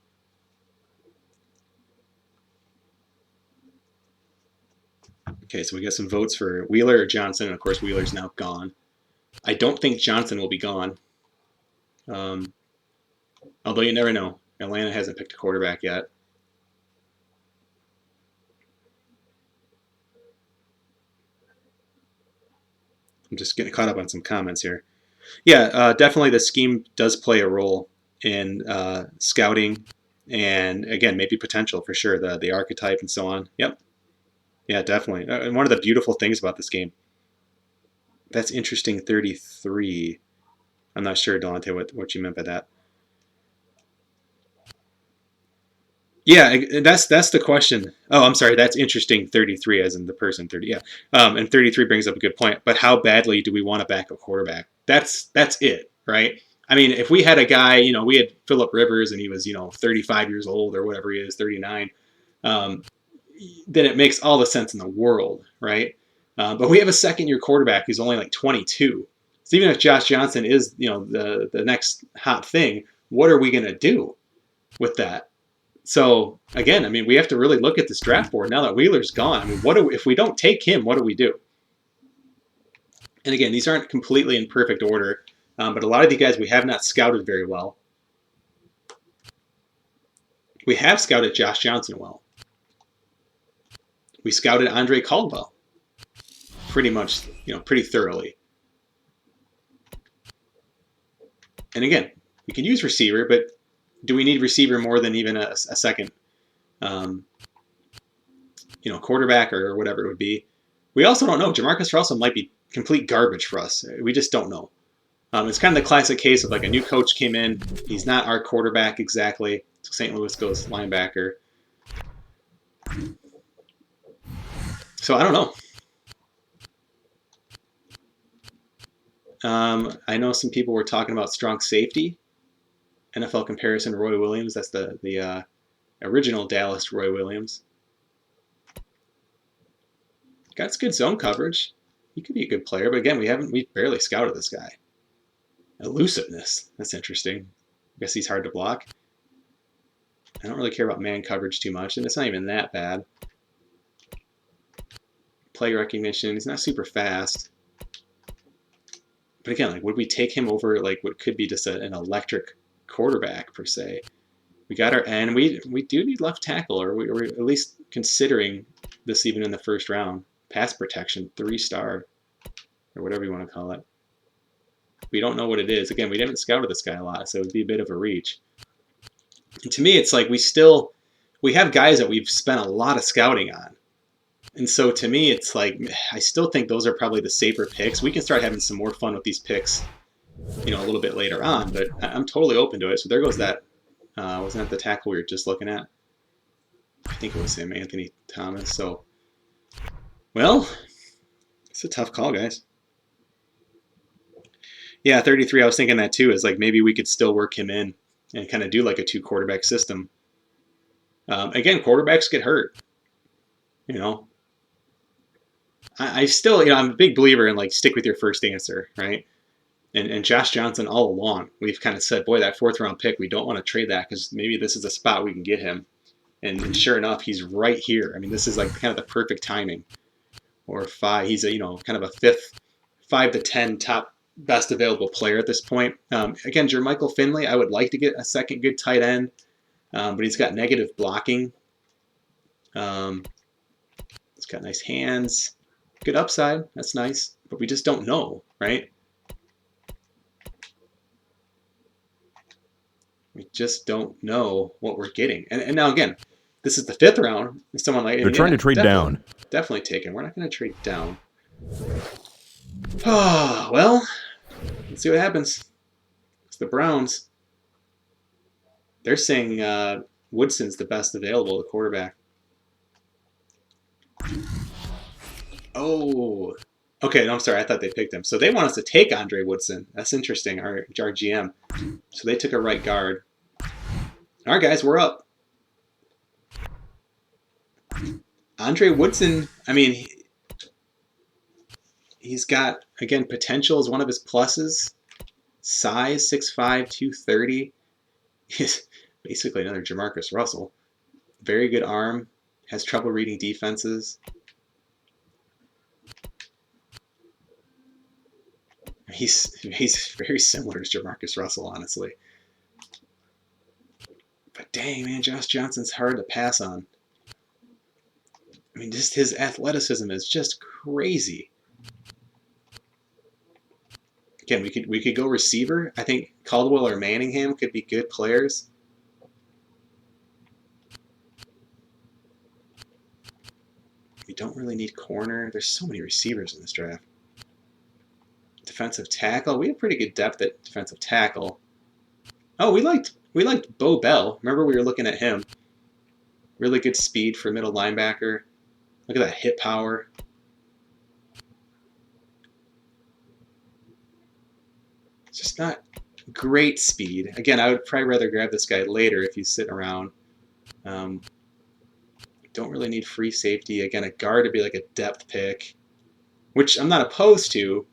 Okay, so we got some votes for Wheeler or Johnson, and of course Wheeler's now gone. I don't think Johnson will be gone. Although you never know. Atlanta hasn't picked a quarterback yet. I'm just getting caught up on some comments here. Yeah, definitely the scheme does play a role in scouting and, again, maybe potential for sure, the archetype and so on. Yep. Yeah, definitely. And one of the beautiful things about this game, that's interesting 33. I'm not sure, Delonte, what you meant by that. Yeah, that's the question. Oh, I'm sorry. That's interesting. 33, as in the person 30. Yeah, and 33 brings up a good point. But how badly do we want a backup quarterback? That's it, right? I mean, if we had a guy, we had Philip Rivers, and he was 35 years old or whatever he is, 39. Um, then it makes all the sense in the world, right? But we have a second-year quarterback who's only like 22. So even if Josh Johnson is the next hot thing, what are we going to do with that? So again, I mean, we have to really look at this draft board now that Wheeler's gone. I mean, if we don't take him? What do we do? And again, these aren't completely in perfect order, but a lot of these guys we have not scouted very well. We have scouted Josh Johnson well. We scouted Andre Caldwell pretty much, pretty thoroughly. And again, we can use receiver, but do we need receiver more than even a second, quarterback or whatever it would be? We also don't know. Jamarcus Russell might be complete garbage for us. We just don't know. It's kind of the classic case of like a new coach came in. He's not our quarterback exactly. So St. Louis goes linebacker. So I don't know. I know some people were talking about strong safety. NFL comparison, Roy Williams. That's the original Dallas Roy Williams. Got good zone coverage. He could be a good player, but again, we barely scouted this guy. Elusiveness. That's interesting. I guess he's hard to block. I don't really care about man coverage too much, and it's not even that bad. Play recognition. He's not super fast. But again, like, would we take him over like what could be just an electric quarterback per se? We got our end. We do need left tackle, or we're at least considering this even in the first round. Pass protection, 3-star, or whatever you want to call it. We don't know what it is. Again, we haven't scouted this guy a lot, so it would be a bit of a reach. And to me, it's like we have guys that we've spent a lot of scouting on. And so to me, it's like I still think those are probably the safer picks. We can start having some more fun with these picks, a little bit later on. But I'm totally open to it. So there goes that. Wasn't that the tackle we were just looking at? I think it was him, Anthony Thomas. So, well, it's a tough call, guys. Yeah, 33. I was thinking that too. Is like maybe we could still work him in and kind of do like a 2-quarterback system. Again, quarterbacks get hurt. I still, I'm a big believer in like stick with your first answer, right? And Josh Johnson all along, we've kind of said, boy, that 4th-round pick, we don't want to trade that because maybe this is a spot we can get him. And sure enough, he's right here. I mean, this is like kind of the perfect timing. Or 5, he's a kind of a 5th, 5 to 10 top best available player at this point. Again, Jermichael Finley, I would like to get a second good tight end, but he's got negative blocking. He's got nice hands. Good upside. That's nice. But we just don't know, right? We just don't know what we're getting. And now, again, this is the 5th round. And someone like... They're trying to trade down. Definitely taken. We're not going to trade down. Oh, well, let's see what happens. It's the Browns. They're saying Woodson's the best available, the quarterback. Oh, okay. No, I'm sorry. I thought they picked him. So they want us to take Andre Woodson. That's interesting. Our GM. So they took a right guard. All right, guys, we're up. Andre Woodson. I mean, he's got again potential is one of his pluses. Size 6'5", 230. He's basically another Jamarcus Russell. Very good arm. Has trouble reading defenses. He's very similar to Jamarcus Russell, honestly. But dang, man, Josh Johnson's hard to pass on. I mean, just his athleticism is just crazy. Again, we could go receiver. I think Caldwell or Manningham could be good players. We don't really need corner. There's so many receivers in this draft. Defensive tackle. We have pretty good depth at defensive tackle. Oh, we liked Bo Bell. Remember we were looking at him. Really good speed for middle linebacker. Look at that hit power. It's just not great speed. Again, I would probably rather grab this guy later if he's sitting around. Don't really need free safety. Again, a guard to be like a depth pick, which I'm not opposed to,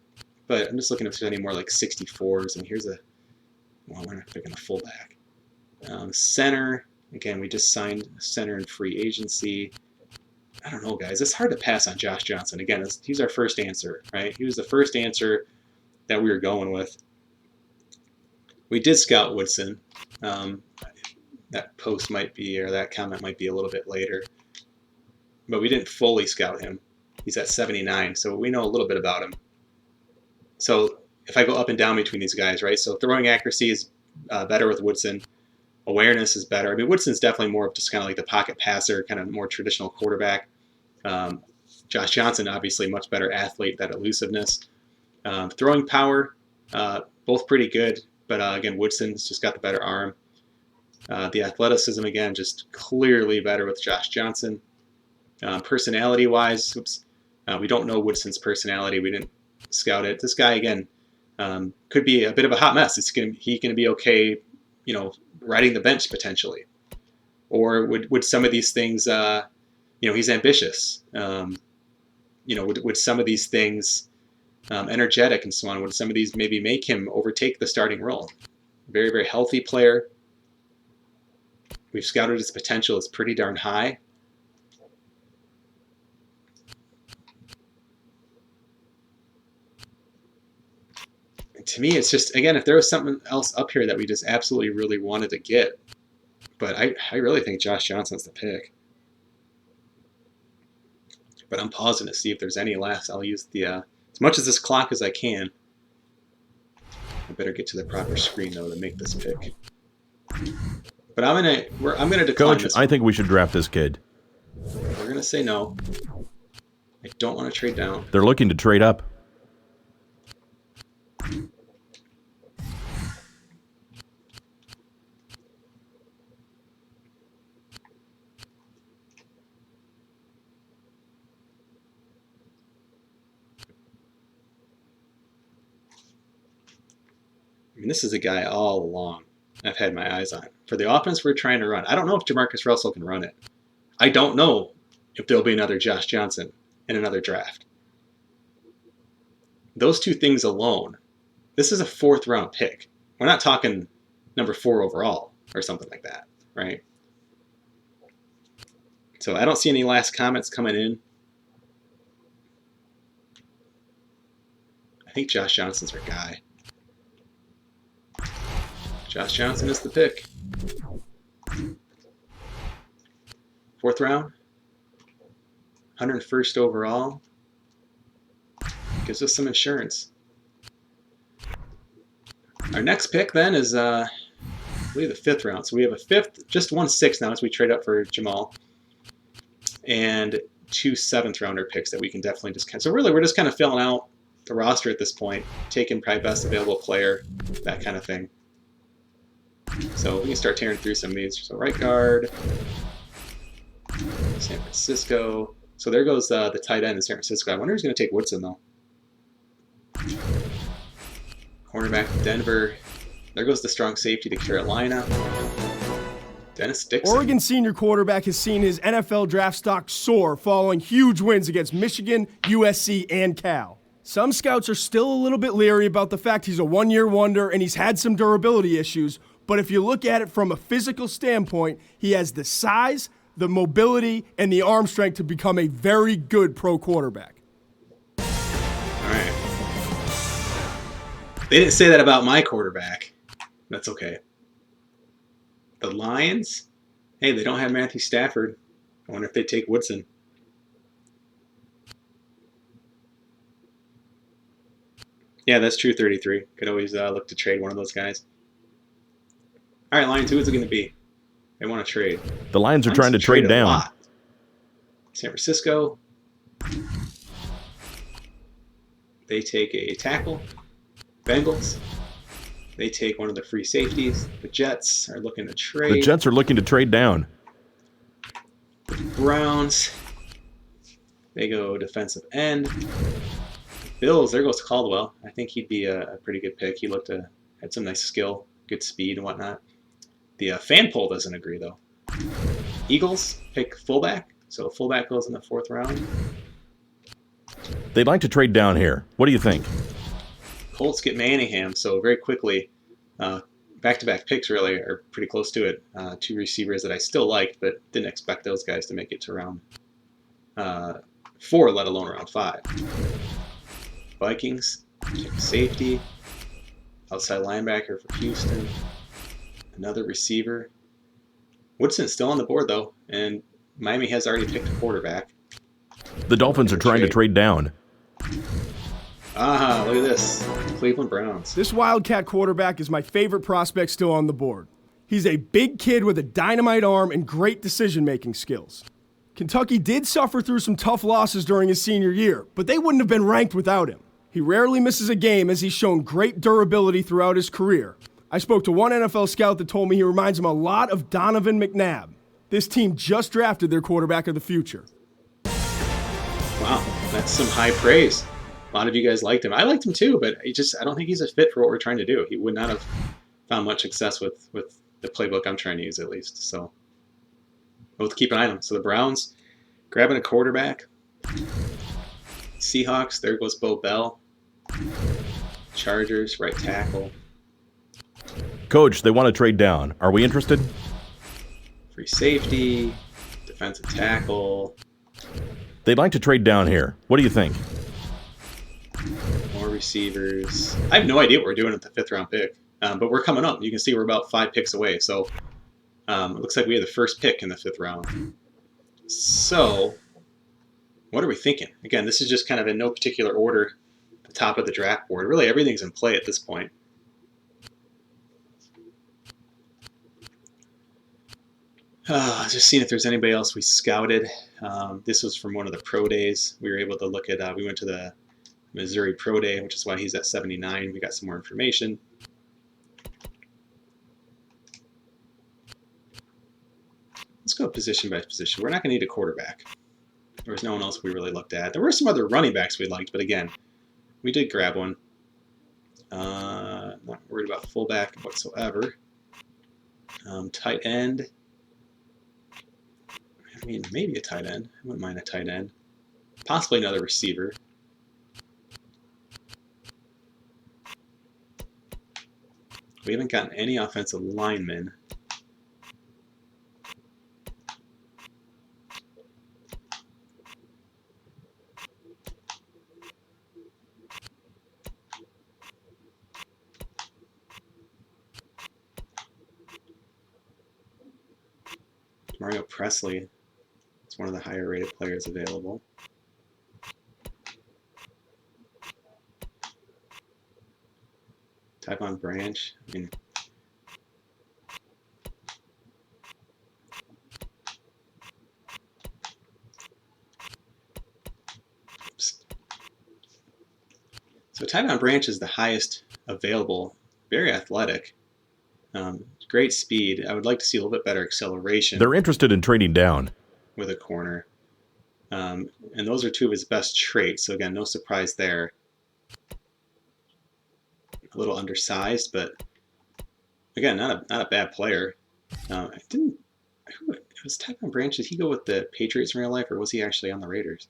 but I'm just looking if there's any more like 64s. And here's well, we're not picking a fullback. Center, again, we just signed center in free agency. I don't know, guys. It's hard to pass on Josh Johnson. Again, he's our first answer, right? He was the first answer that we were going with. We did scout Woodson. That post might be, or that comment might be a little bit later. But we didn't fully scout him. He's at 79, so we know a little bit about him. So if I go up and down between these guys, right? So throwing accuracy is better with Woodson. Awareness is better. I mean, Woodson's definitely more of just kind of like the pocket passer, kind of more traditional quarterback. Josh Johnson, obviously, much better athlete, that elusiveness. Throwing power, both pretty good. But again, Woodson's just got the better arm. The athleticism, again, just clearly better with Josh Johnson. Personality-wise, we don't know Woodson's personality. We didn't scout it. This guy, again, could be a bit of a hot mess. He's going to be okay, riding the bench potentially. Or would some of these things, he's ambitious. Would some of these things, energetic and so on, would some of these maybe make him overtake the starting role? Very, very healthy player. We've scouted his potential. It's pretty darn high. And to me, it's just, again, if there was something else up here that we just absolutely really wanted to get, but I really think Josh Johnson's the pick. But I'm pausing to see if there's any last. I'll use the as much as this clock as I can. I better get to the proper screen though to make this pick. But I'm gonna decline Coach, this. I think we should draft this kid. We're gonna say no. I don't want to trade down. They're looking to trade up. I mean, this is a guy all along I've had my eyes on. For the offense we're trying to run, I don't know if Jamarcus Russell can run it. I don't know if there'll be another Josh Johnson in another draft. Those two things alone, this is a 4th round pick. We're not talking number 4 overall or something like that, right? So I don't see any last comments coming in. I think Josh Johnson's our guy. Josh Johnson is the pick. 4th round. 101st overall. Gives us some insurance. Our next pick then is, I believe, the 5th round. So we have a 5th, just 1 6th now as we trade up for Jamal. And 2 7th rounder picks that we can definitely discount. So really, we're just kind of filling out the roster at this point, taking probably best available player, that kind of thing. So we can start tearing through some of these. So right guard, San Francisco. So there goes the tight end in San Francisco. I wonder who's going to take Woodson, though. Cornerback, Denver. There goes the strong safety to Carolina. Dennis Dixon. Oregon senior quarterback has seen his NFL draft stock soar following huge wins against Michigan, USC, and Cal. Some scouts are still a little bit leery about the fact he's a one-year wonder and he's had some durability issues, but if you look at it from a physical standpoint, he has the size, the mobility, and the arm strength to become a very good pro quarterback. All right. They didn't say that about my quarterback. That's okay. The Lions, hey, they don't have Matthew Stafford. I wonder if they take Woodson. Yeah, that's true, 33. Could always look to trade one of those guys. All right, Lions, who is it going to be? They want to trade. The Lions are trying to trade a down. lot. San Francisco. They take a tackle. Bengals. They take one of the free safeties. The Jets are looking to trade. The Jets are looking to trade down. Browns, they go defensive end. Bills, there goes Caldwell. I think he'd be a pretty good pick. He had some nice skill, good speed and whatnot. The fan poll doesn't agree, though. Eagles pick fullback, so fullback goes in the 4th round. They'd like to trade down here. What do you think? Colts get Manningham, so very quickly, back-to-back picks really are pretty close to it. 2 receivers that I still liked, but didn't expect those guys to make it to round 4, let alone round 5. Vikings pick safety, outside linebacker for Houston, another receiver. Woodson's still on the board though, and Miami has already picked a quarterback. The Dolphins are trying to trade down. Look at this. Cleveland Browns. This Wildcat quarterback is my favorite prospect still on the board. He's a big kid with a dynamite arm and great decision-making skills. Kentucky did suffer through some tough losses during his senior year, but they wouldn't have been ranked without him. He rarely misses a game as he's shown great durability throughout his career. I spoke to one NFL scout that told me he reminds him a lot of Donovan McNabb. This team just drafted their quarterback of the future. Wow, that's some high praise. A lot of you guys liked him. I liked him too, but I don't think he's a fit for what we're trying to do. He would not have found much success with the playbook I'm trying to use, at least. So we'll have to keep an eye on him. So the Browns grabbing a quarterback. Seahawks, there goes Bo Bell. Chargers, right tackle. Coach, they want to trade down. Are we interested? Free safety, defensive tackle. They'd like to trade down here. What do you think? More receivers. I have no idea what we're doing with the 5th round pick, but we're coming up. You can see we're about 5 picks away. So it looks like we have the first pick in the 5th round. So what are we thinking? Again, this is just kind of in no particular order. The top of the draft board. Really, everything's in play at this point. Just seeing if there's anybody else we scouted. This was from one of the pro days. We were able to look at, we went to the Missouri Pro Day, which is why he's at 79. We got some more information. Let's go position by position. We're not going to need a quarterback. There was no one else we really looked at. There were some other running backs we liked, but again, we did grab one. Not worried about fullback whatsoever. Tight end. I mean, maybe a tight end. I wouldn't mind a tight end. Possibly another receiver. We haven't gotten any offensive linemen. Mario Presley is one of the higher rated players available. Tyvon Branch. I mean, so Tyvon Branch is the highest available. Very athletic. Great speed. I would like to see a little bit better acceleration. They're interested in trading down. With a corner. And those are 2 of his best traits. So again, no surprise there. A little undersized, but again, not a bad player. It was Tyvon Branch. Did he go with the Patriots in real life, or was he actually on the Raiders?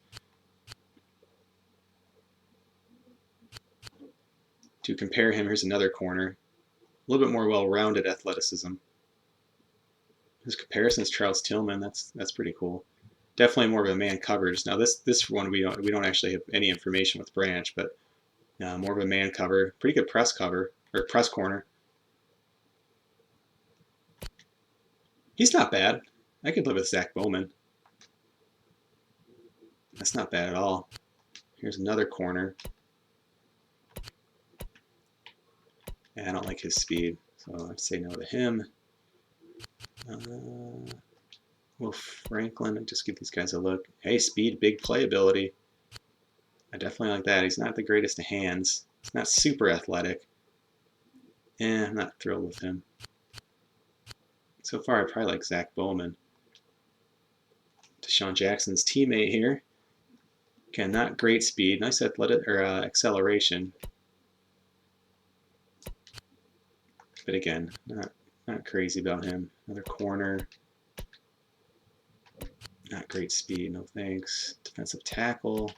To compare him, here's another corner. A little bit more well-rounded athleticism. His comparison is Charles Tillman. That's pretty cool. Definitely more of a man coverage. Now this one we don't actually have any information with Branch, but more of a man cover. Pretty good press cover or press corner. He's not bad. I could live with Zach Bowman. That's not bad at all. Here's another corner. Yeah, I don't like his speed, so I'd say no to him. Will Franklin, just give these guys a look. Hey, speed, big playability. I definitely like that. He's not the greatest of hands. He's not super athletic. I'm not thrilled with him. So far, I probably like Zach Bowman. Deshaun Jackson's teammate here. Again, not great speed. Nice athletic or acceleration. But again, not crazy about him. Another corner. Not great speed, no thanks. Defensive tackle.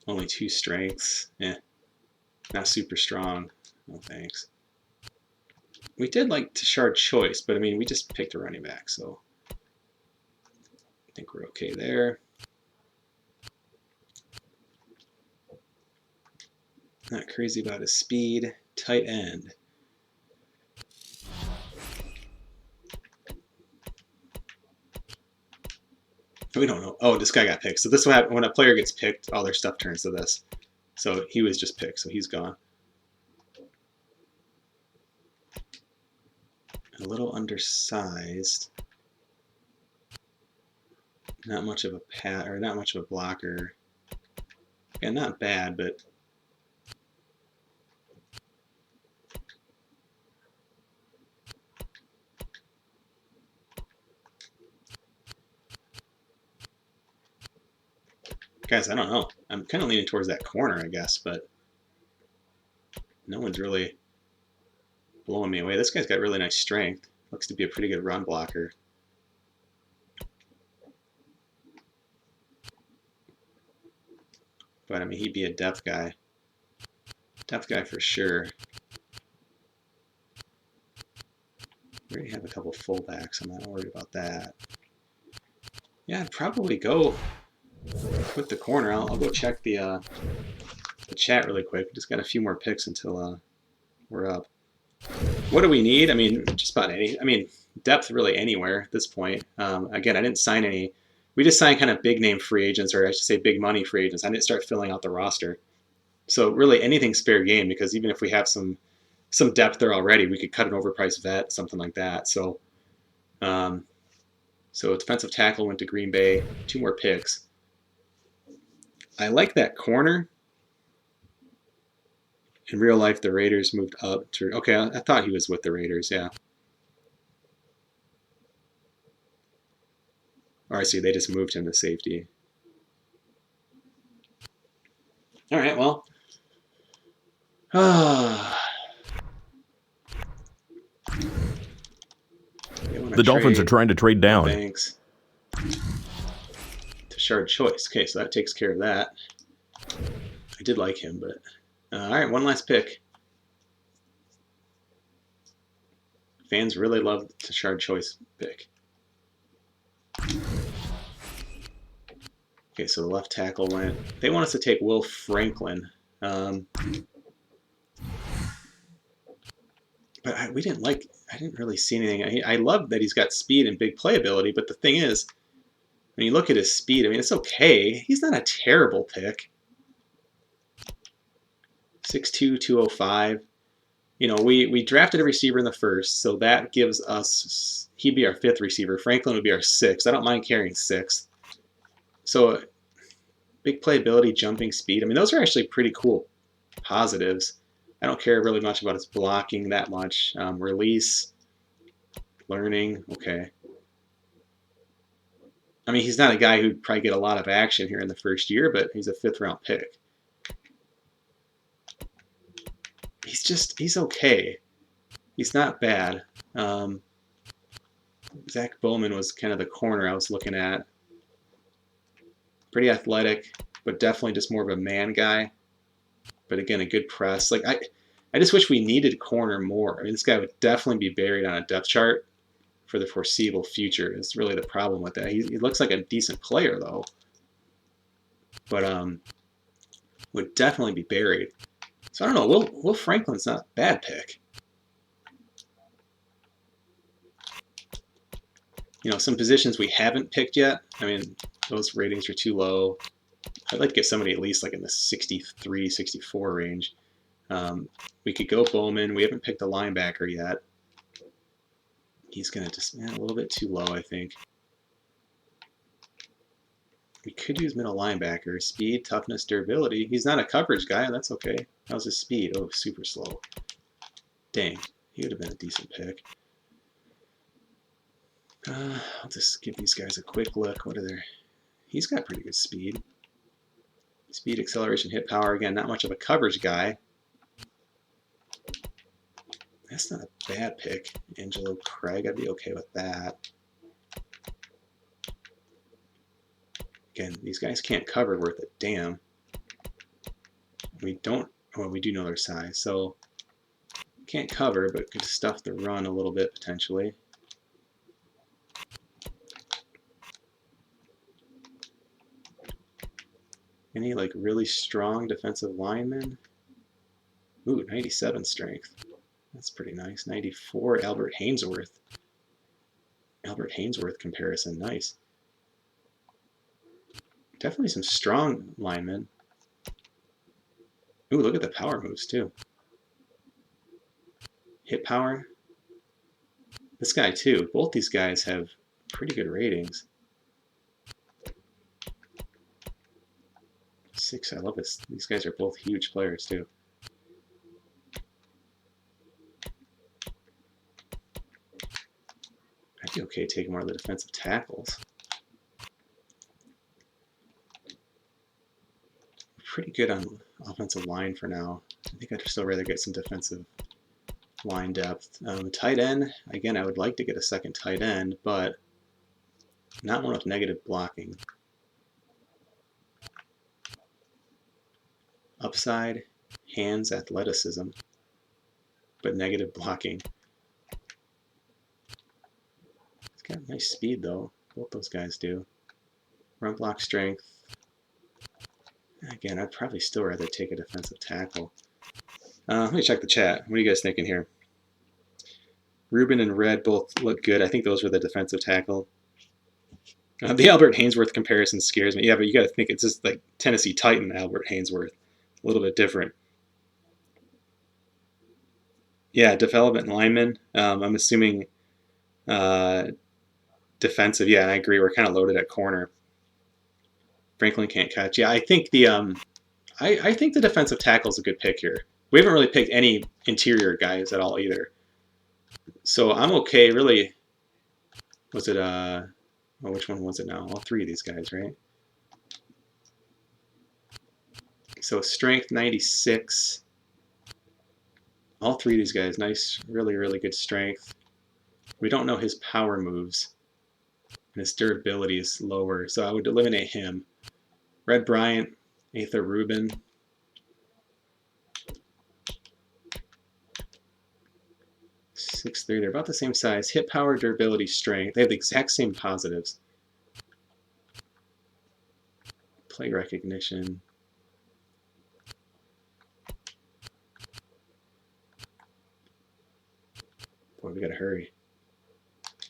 Only 2 strengths. Not super strong. No thanks. We did like Tashard Choice, but I mean, we just picked a running back, so I think we're okay there. Not crazy about his speed. Tight end. We don't know. Oh, this guy got picked. So this is what happens when a player gets picked, all their stuff turns to this. So he was just picked, so he's gone. A little undersized. Not much of a not much of a blocker. Yeah, not bad, but guys, I don't know. I'm kind of leaning towards that corner, I guess, but no one's really blowing me away. This guy's got really nice strength. Looks to be a pretty good run blocker. But, I mean, he'd be a depth guy. Depth guy for sure. We already have a couple fullbacks. I'm not worried about that. Yeah, I'd probably go with the corner. I'll go check the chat really quick. Just got a few more picks until we're up. What do we need? I mean, just about any. I mean, depth really anywhere at this point. Again, I didn't sign any. We just signed kind of big name free agents, or I should say big money free agents. I didn't start filling out the roster. So really anything's fair game, because even if we have some depth there already, we could cut an overpriced vet, something like that. So so defensive tackle went to Green Bay, 2 more picks. I like that corner. In real life, the Raiders moved up to... Okay, I thought he was with the Raiders, yeah. Or I see, they just moved him to safety. All right, well. The Dolphins are trying to trade down. Thanks. Tashard Choice. Okay, so that takes care of that. I did like him, but... all right, one last pick. Fans really love the Tashard Choice pick. Okay, so the left tackle went. They want us to take Will Franklin. But we didn't like... I didn't really see anything. I love that he's got speed and big playability, but the thing is, when you look at his speed, I mean, it's okay. He's not a terrible pick. 6'2", 205. You know, we drafted a receiver in the first, so that gives us... He'd be our 5th receiver. Franklin would be our 6th. I don't mind carrying 6th. So, big playability, jumping speed. I mean, those are actually pretty cool positives. I don't care really much about his blocking that much. Release, learning, okay. I mean, he's not a guy who'd probably get a lot of action here in the first year, but he's a 5th round pick. He's okay. He's not bad. Zach Bowman was kind of the corner I was looking at. Pretty athletic, but definitely just more of a man guy. But again, a good press. Like I just wish we needed corner more. I mean, this guy would definitely be buried on a depth chart for the foreseeable future. It's really the problem with that. He looks like a decent player though, but would definitely be buried. So I don't know. Will Franklin's not a bad pick. You know, some positions we haven't picked yet. I mean, those ratings are too low. I'd like to get somebody at least like in the 63, 64 range. We could go Bowman. We haven't picked a linebacker yet. He's going to just, a little bit too low, I think. We could use middle linebacker. Speed, toughness, durability. He's not a coverage guy, and that's okay. How's his speed? Oh, super slow. Dang, he would have been a decent pick. I'll just give these guys a quick look. What are their... He's got pretty good speed. Speed, acceleration, hit power. Again, not much of a coverage guy. That's not a bad pick. Angelo Craig, I'd be okay with that. Again, these guys can't cover worth a damn. We don't... Well, we do know their size, so... Can't cover, but could stuff the run a little bit, potentially. Any like really strong defensive linemen? Ooh, 97 strength. That's pretty nice. 94, Albert Hainsworth. Albert Hainsworth comparison, nice. Definitely some strong linemen. Ooh, look at the power moves too. Hit power. This guy too. Both these guys have pretty good ratings. 6, I love this. These guys are both huge players too. I'd be okay taking one of the defensive tackles. Pretty good on offensive line for now. I think I'd still rather get some defensive line depth. Tight end, again, I would like to get a second tight end, but not one with negative blocking. Upside, hands, athleticism, but negative blocking. It's got nice speed though. Both those guys do. Run block strength. Again, I'd probably still rather take a defensive tackle. Let me check the chat. What are you guys thinking here? Ruben and Red both look good. I think those were the defensive tackle. The Albert Hainsworth comparison scares me. Yeah, but you got to think it's just like Tennessee Titan Albert Hainsworth. A little bit different. Yeah, development lineman. I'm assuming defensive. Yeah, and I agree. We're kind of loaded at corner. Franklin can't catch. Yeah, I think the I think the defensive tackle is a good pick here. We haven't really picked any interior guys at all either. So I'm okay. Really, was it well, which one was it now? All three of these guys, right? So strength 96. All three of these guys, nice, really, really good strength. We don't know his power moves. And his durability is lower, so I would eliminate him. Red Bryant, Ather Rubin. They're about the same size. Hit power, durability, strength. They have the exact same positives. Play recognition. Boy, we gotta hurry.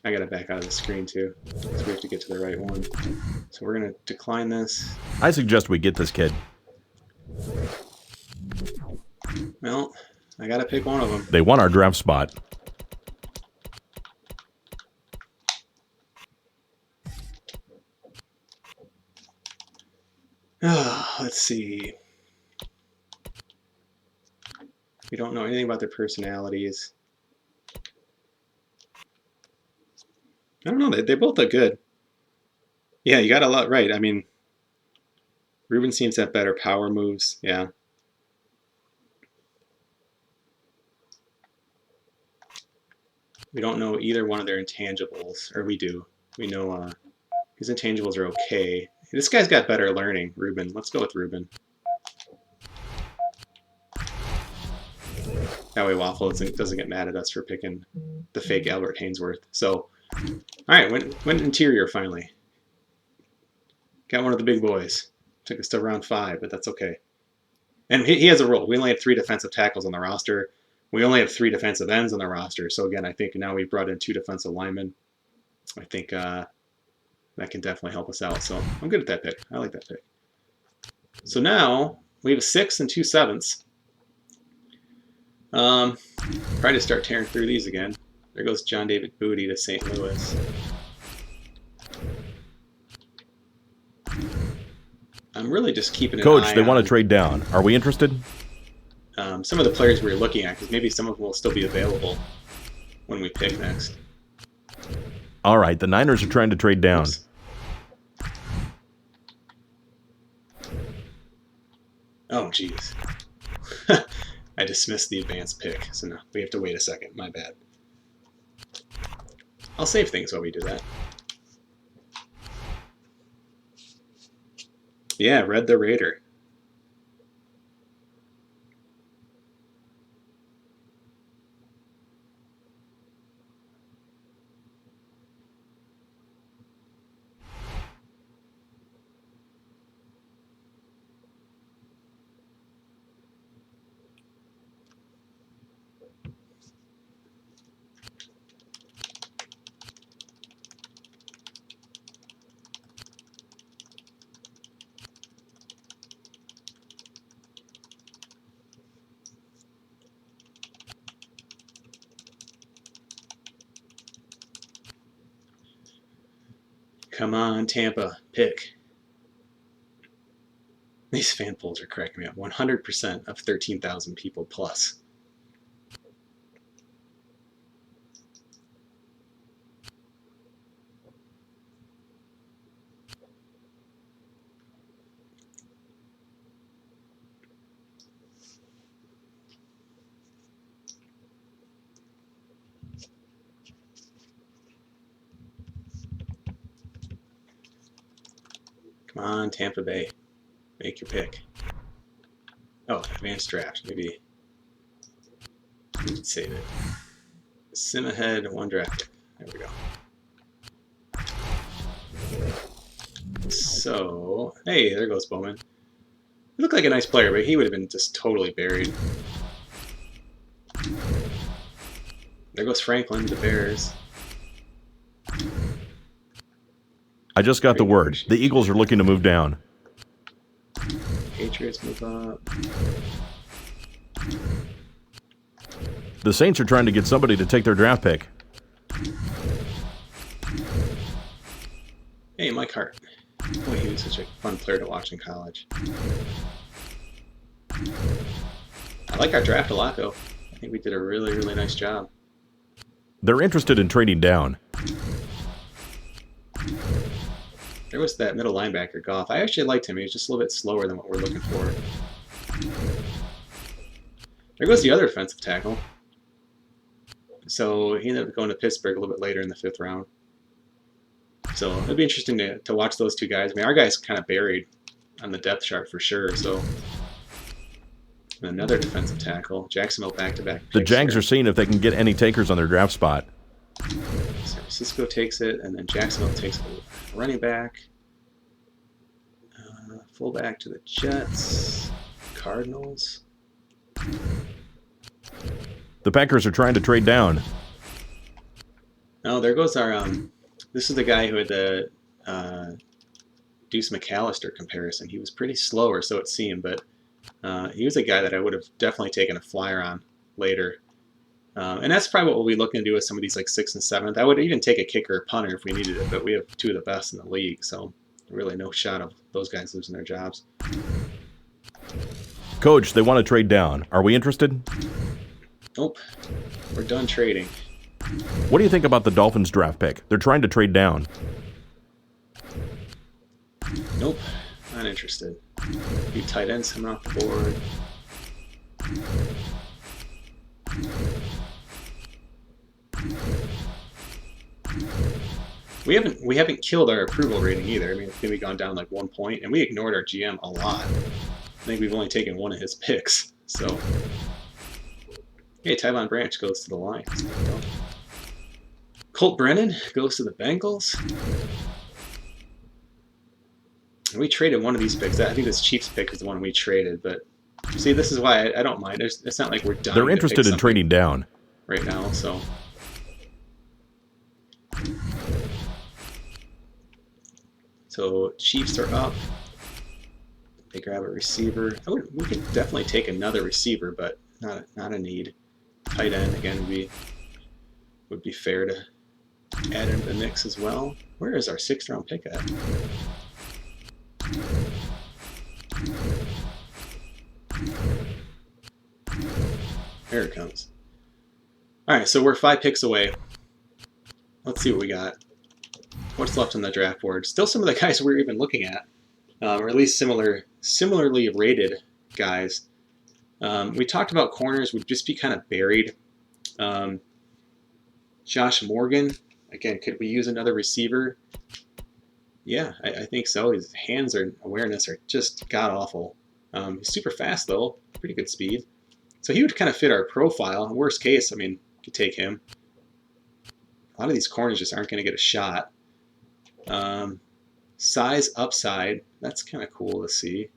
I gotta back out of the screen too, so we have to get to the right one. So we're gonna decline this. I suggest we get this kid. Well, I gotta pick one of them. They won our draft spot. Let's see. We don't know anything about their personalities. I don't know. They both look good. Yeah, you got a lot right. I mean, Ruben seems to have better power moves. Yeah. We don't know either one of their intangibles, or we do. We know his intangibles are okay. This guy's got better learning, Ruben. Let's go with Ruben. That way Waffle doesn't get mad at us for picking the fake Albert Hainsworth. So, all right, went interior finally. Got one of the big boys. Took us to round 5, but that's okay. And he has a role. We only have 3 defensive tackles on the roster. We only have 3 defensive ends on the roster. So again, I think now we've brought in 2 defensive linemen. I think that can definitely help us out. So I'm good at that pick. I like that pick. So now we have a 6 and 2 7ths. Try to start tearing through these again. There goes John David Booty to St. Louis. I'm really just keeping an eye on... Coach, they want to trade down. Are we interested? Some of the players we were looking at, because maybe some of them will still be available when we pick next. All right, the Niners are trying to trade down. Oops. Oh, jeez. I dismissed the advanced pick, so now we have to wait a second. My bad. I'll save things while we do that. Yeah, Red the Raider. Come on, Tampa, pick. These fan polls are cracking me up. 100% of 13,000 people plus. Come on, Tampa Bay. Make your pick. Oh, advanced draft. Maybe save it. Sim ahead, one draft. There we go. So, hey, there goes Bowman. He looked like a nice player, but he would have been just totally buried. There goes Franklin, the Bears. I just got the word. The Eagles are looking to move down. Patriots move up. The Saints are trying to get somebody to take their draft pick. Hey, Mike Hart. Boy, he was such a fun player to watch in college. I like our draft a lot, though. I think we did a really, really nice job. They're interested in trading down. There was that middle linebacker, Goff. I actually liked him. He was just a little bit slower than what we're looking for. There goes the other defensive tackle. So he ended up going to Pittsburgh a little bit later in the 5th round. So it'll be interesting to watch those two guys. I mean, our guy's kind of buried on the depth chart for sure. So another defensive tackle. Jacksonville back-to-back. The Jags here. are seeing if they can get any takers on their draft spot. San Francisco takes it, and then Jacksonville takes a running back. Fullback to the Jets. Cardinals. The Packers are trying to trade down. Oh, there goes our this is the guy who had the Deuce McAllister comparison. He was pretty slow, or so it seemed, but he was a guy that I would have definitely taken a flyer on later. And that's probably what we'll be looking to do with some of these like 6th and 7th. I would even take a kicker or punter if we needed it, but we have two of the best in the league, so really no shot of those guys losing their jobs. Coach, they want to trade down. Are we interested? Nope. We're done trading. What do you think about the Dolphins draft pick? They're trying to trade down. Nope. Not interested. A few tight ends coming off the board. We haven't killed our approval rating either. I mean, it's maybe gone down like 1 point, and we ignored our GM a lot. I think we've only taken one of his picks. So, hey, Tyvon Branch goes to the Lions. Colt Brennan goes to the Bengals. And we traded one of these picks. I think this Chiefs pick is the one we traded, but see, this is why I don't mind. It's not like we're done. They're interested in trading down right now, so. So Chiefs are up. They grab a receiver. We could definitely take another receiver, but not a need. Tight end again would be fair to add into the mix as well. Where is our 6th round pick at? There it comes. All right, so we're 5 picks away. Let's see what we got. What's left on the draft board? Still some of the guys we're even looking at, or at least similarly rated guys. We talked about corners would just be kind of buried. Josh Morgan, again, could we use another receiver? Yeah, I think so. His hands and awareness are just god-awful. He's super fast, though. Pretty good speed. So he would kind of fit our profile. Worst case, I mean, you could take him. A lot of these corners just aren't going to get a shot. Size upside, that's kind of cool to see.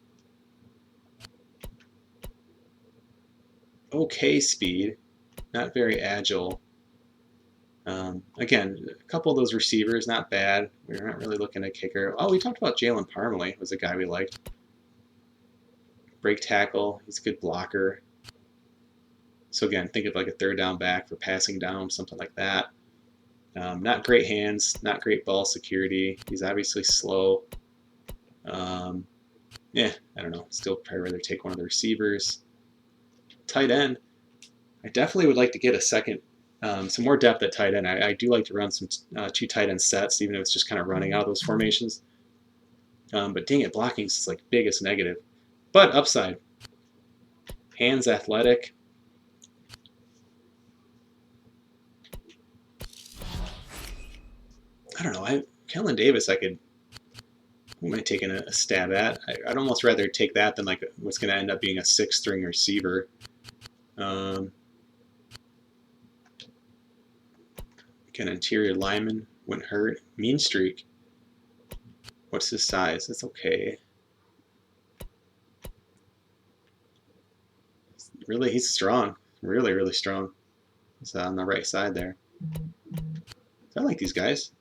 Okay speed, not very agile. Again, a couple of those receivers, not bad. We're not really looking at kicker. Oh, we talked about Jalen Parmalee, was a guy we liked. Break tackle, he's a good blocker. So again, think of like a third down back for passing down, something like that. Not great hands, not great ball security. He's obviously slow. Yeah, I don't know. Still probably rather take one of the receivers. Tight end, I definitely would like to get a second, some more depth at tight end. I do like to run some 2 tight end sets, even if it's just kind of running out of those formations. But dang it, blocking is like biggest negative. But upside, hands athletic. I don't know. Kellen Davis, who am I taking a stab at? I'd almost rather take that than like what's going to end up being a 6th-string receiver. Again, interior lineman wouldn't hurt. Mean streak. What's his size? It's okay. Really, he's strong. Really, really strong. He's on the right side there. I like these guys.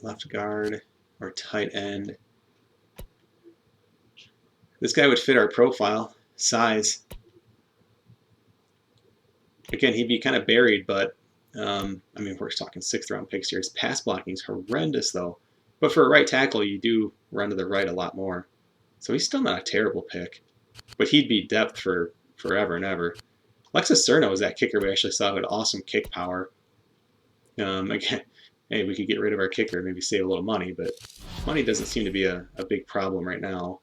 Left guard or tight end. This guy would fit our profile. Size. Again, he'd be kind of buried, but I mean, we're talking 6th-round picks here. His pass blocking is horrendous, though. But for a right tackle, you do run to the right a lot more. So he's still not a terrible pick. But he'd be depth for forever and ever. Lexus Cerno is that kicker we actually saw who had awesome kick power. Again, hey, we could get rid of our kicker, maybe save a little money, but money doesn't seem to be a big problem right now.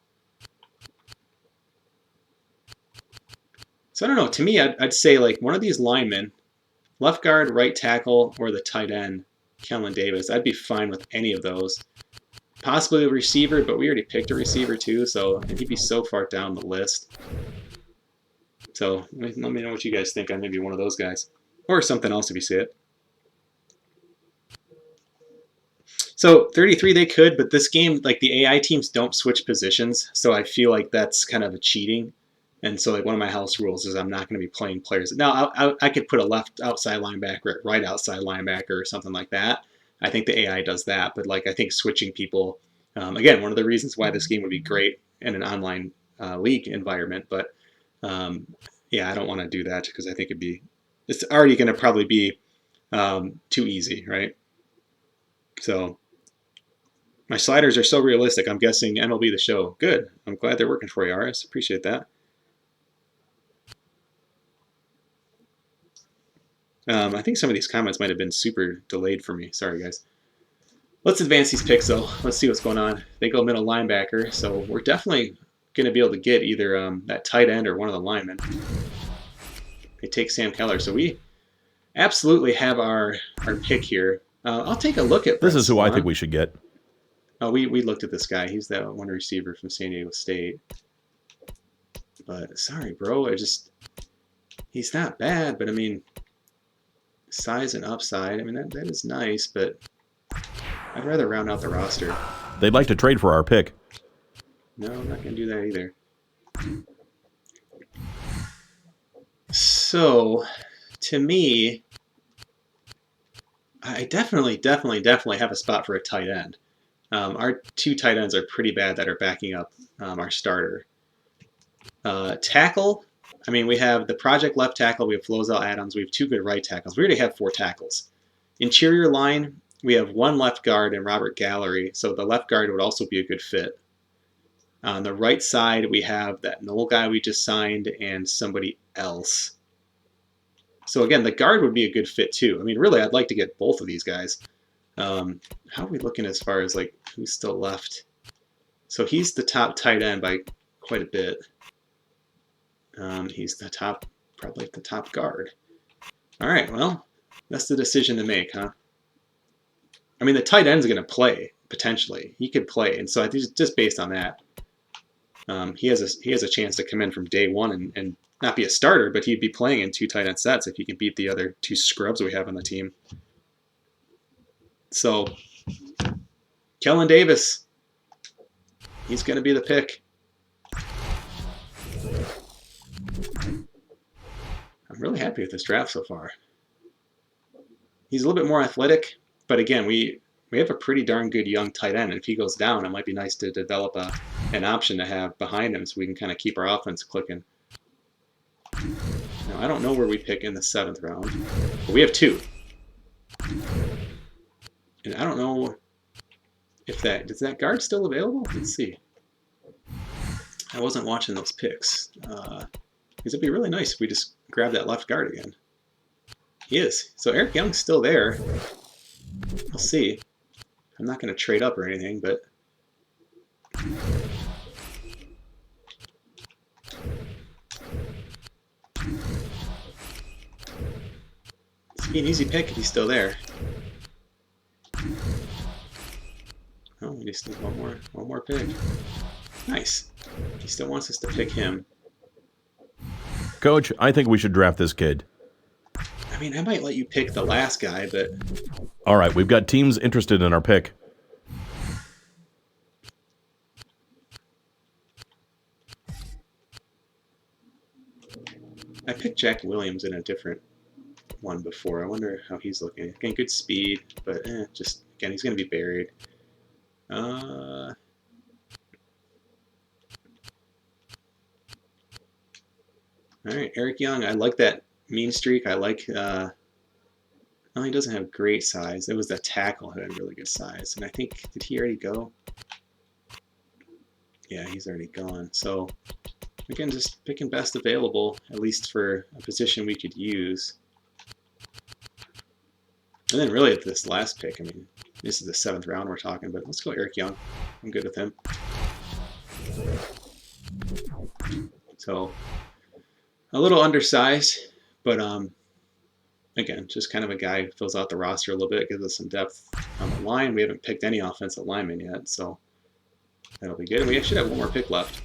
So I don't know. To me, I'd say like one of these linemen, left guard, right tackle, or the tight end, Kellen Davis. I'd be fine with any of those. Possibly a receiver, but we already picked a receiver too, so he'd be so far down the list. So let me know what you guys think on maybe one of those guys. Or something else if you see it. So 33 they could, but this game, like the AI teams don't switch positions, so I feel like that's kind of a cheating. And so like one of my house rules is I'm not going to be playing players. Now I could put a left outside linebacker, right outside linebacker, or something like that. I think the AI does that, but like I think switching people, again, one of the reasons why this game would be great in an online league environment. But yeah, I don't want to do that because I think it's already going to probably be too easy, right? So my sliders are so realistic. I'm guessing MLB The Show. Good. I'm glad they're working for you, RS. Appreciate that. I think some of these comments might have been super delayed for me. Sorry, guys. Let's advance these picks, though. Let's see what's going on. They go middle linebacker, so we're definitely going to be able to get either that tight end or one of the linemen. They take Sam Keller, so we absolutely have our pick here. I'll take a look at This is who I think we should get. Oh, we looked at this guy. He's that one receiver from San Diego State. But sorry, bro. He's not bad, but I mean, size and upside. I mean, that is nice, but I'd rather round out the roster. They'd like to trade for our pick. No, I'm not going to do that either. So, to me, I definitely have a spot for a tight end. Our 2 tight ends are pretty bad that are backing up our starter. Tackle, I mean, we have the project left tackle, we have Flozell Adams, we have 2 good right tackles. We already have 4 tackles. Interior line, we have 1 left guard and Robert Gallery, so the left guard would also be a good fit. On the right side, we have that Knoll guy we just signed and somebody else. So again, the guard would be a good fit too. I mean, really, I'd like to get both of these guys. How are we looking as far as like who's still left? So he's the top tight end by quite a bit. He's the top, probably the top guard. All right, well, that's the decision to make, huh? I mean, the tight end's going to play potentially. He could play, and so I think just based on that, he has a chance to come in from day one and not be a starter, but he'd be playing in 2 tight end sets if he can beat the other 2 scrubs we have on the team. So, Kellen Davis, he's going to be the pick. I'm really happy with this draft so far. He's a little bit more athletic, but again, we have a pretty darn good young tight end, and if he goes down, it might be nice to develop an option to have behind him so we can kind of keep our offense clicking. Now, I don't know where we pick in the 7th round, but we have 2. And I don't know if is that guard still available? Let's see. I wasn't watching those picks. Because it'd be really nice if we just grab that left guard again. He is. So Eric Young's still there. We'll see. I'm not going to trade up or anything, but it's be an easy pick if he's still there. Oh, we just need one more pick. Nice. He still wants us to pick him. Coach, I think we should draft this kid. I mean, I might let you pick the last guy, but All right, we've got teams interested in our pick. I picked Jack Williams in a different one before. I wonder how he's looking. Again, good speed, but just again, he's going to be buried. All right, Eric Young. I like that mean streak. I like. Well, he doesn't have great size. It was the tackle who had really good size, and I think did he already go? Yeah, he's already gone. So again, just picking best available, at least for a position we could use. And then really at this last pick, I mean, this is the 7th round we're talking, but let's go Eric Young. I'm good with him. So a little undersized, but again, just kind of a guy who fills out the roster a little bit, gives us some depth on the line. We haven't picked any offensive linemen yet, so that'll be good. And we should have one more pick left.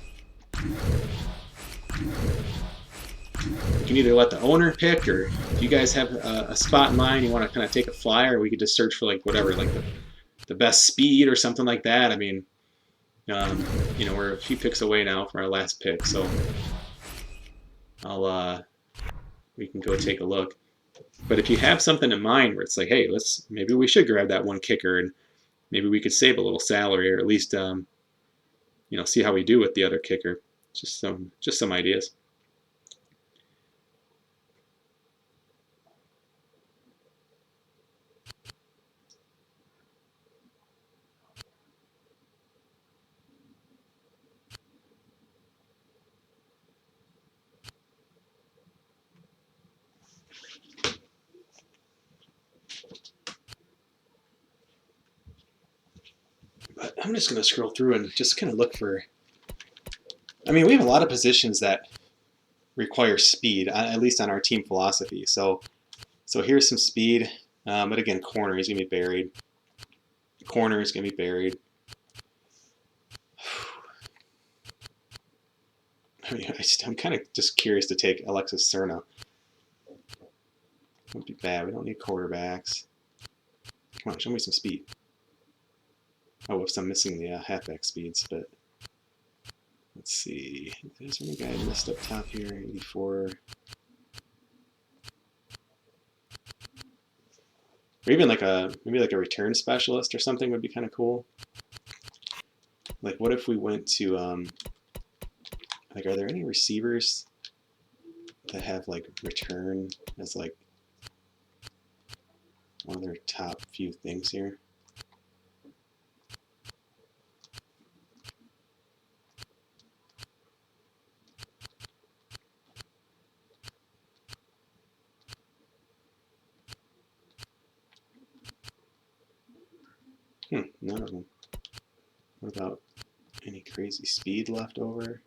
We can either let the owner pick, or if you guys have a spot in mind, you want to kind of take a flyer, we could just search for like whatever, like the best speed or something like that. I mean, you know, we're a few picks away now from our last pick, so we can go take a look. But if you have something in mind where it's like, hey, maybe we should grab that one kicker, and maybe we could save a little salary, or at least you know, see how we do with the other kicker. Just some ideas. But I'm just going to scroll through and just kind of look for. I mean, we have a lot of positions that require speed, at least on our team philosophy. So here's some speed, but again, corner is going to be buried. Corner is going to be buried. I mean, I'm kind of just curious to take Alexis Serna. Wouldn't be bad. We don't need quarterbacks. Come on, show me some speed. Oh, whoops, I'm missing the halfback speeds, but let's see. Is there any guy missed up top here? 84. Or even like maybe like a return specialist or something would be kind of cool. Like, what if we went to like, are there any receivers that have like return as like one of their top few things here? None of them. What about any crazy speed left over?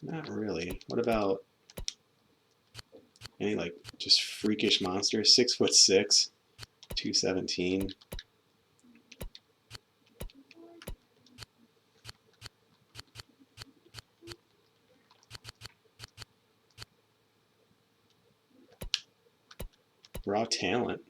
Not really. What about any like just freakish monsters? 6'6", 217. Raw talent.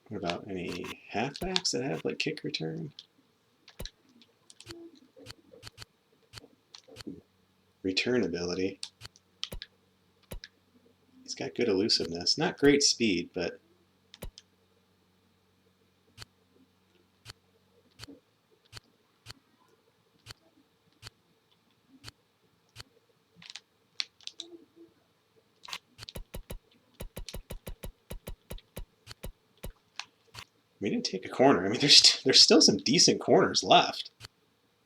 What about any halfbacks that have like kick return? Return ability. He's got good elusiveness. Not great speed, but we didn't take a corner. I mean, there's still some decent corners left.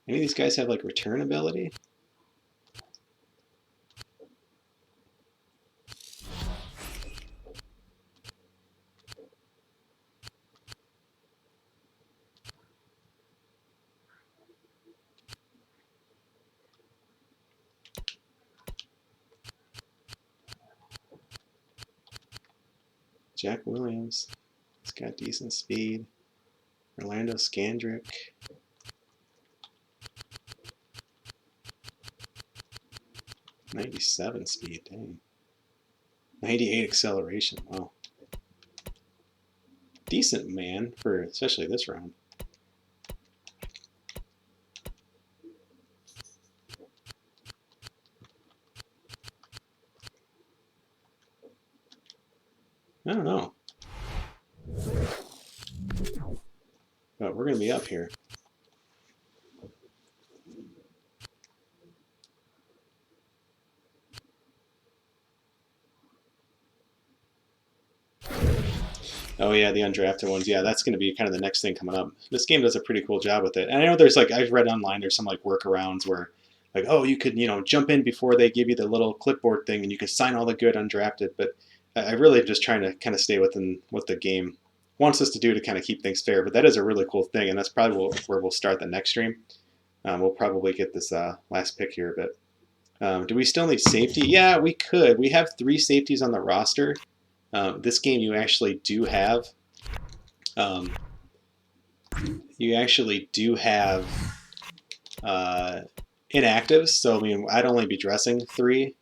Any of these guys have like return ability? Jack Williams, he's got decent speed. Orlando Scandrick. .97 speed, dang. 98 acceleration, wow. Decent man for especially this round. I don't know. But we're going to be up here. Oh yeah, the undrafted ones. Yeah, that's going to be kind of the next thing coming up. This game does a pretty cool job with it. And I know there's like, I've read online, there's some like workarounds where like, oh, you could, jump in before they give you the little clipboard thing and you can sign all the good undrafted. But I really just trying to kind of stay within what the game wants us to do to kind of keep things fair. But that is a really cool thing, and that's probably where we'll start the next stream. We'll probably get this last pick here. But do we still need safety? Yeah, we could. We have 3 safeties on the roster. This game you actually do have. Inactives, so I mean I'd only be dressing 3.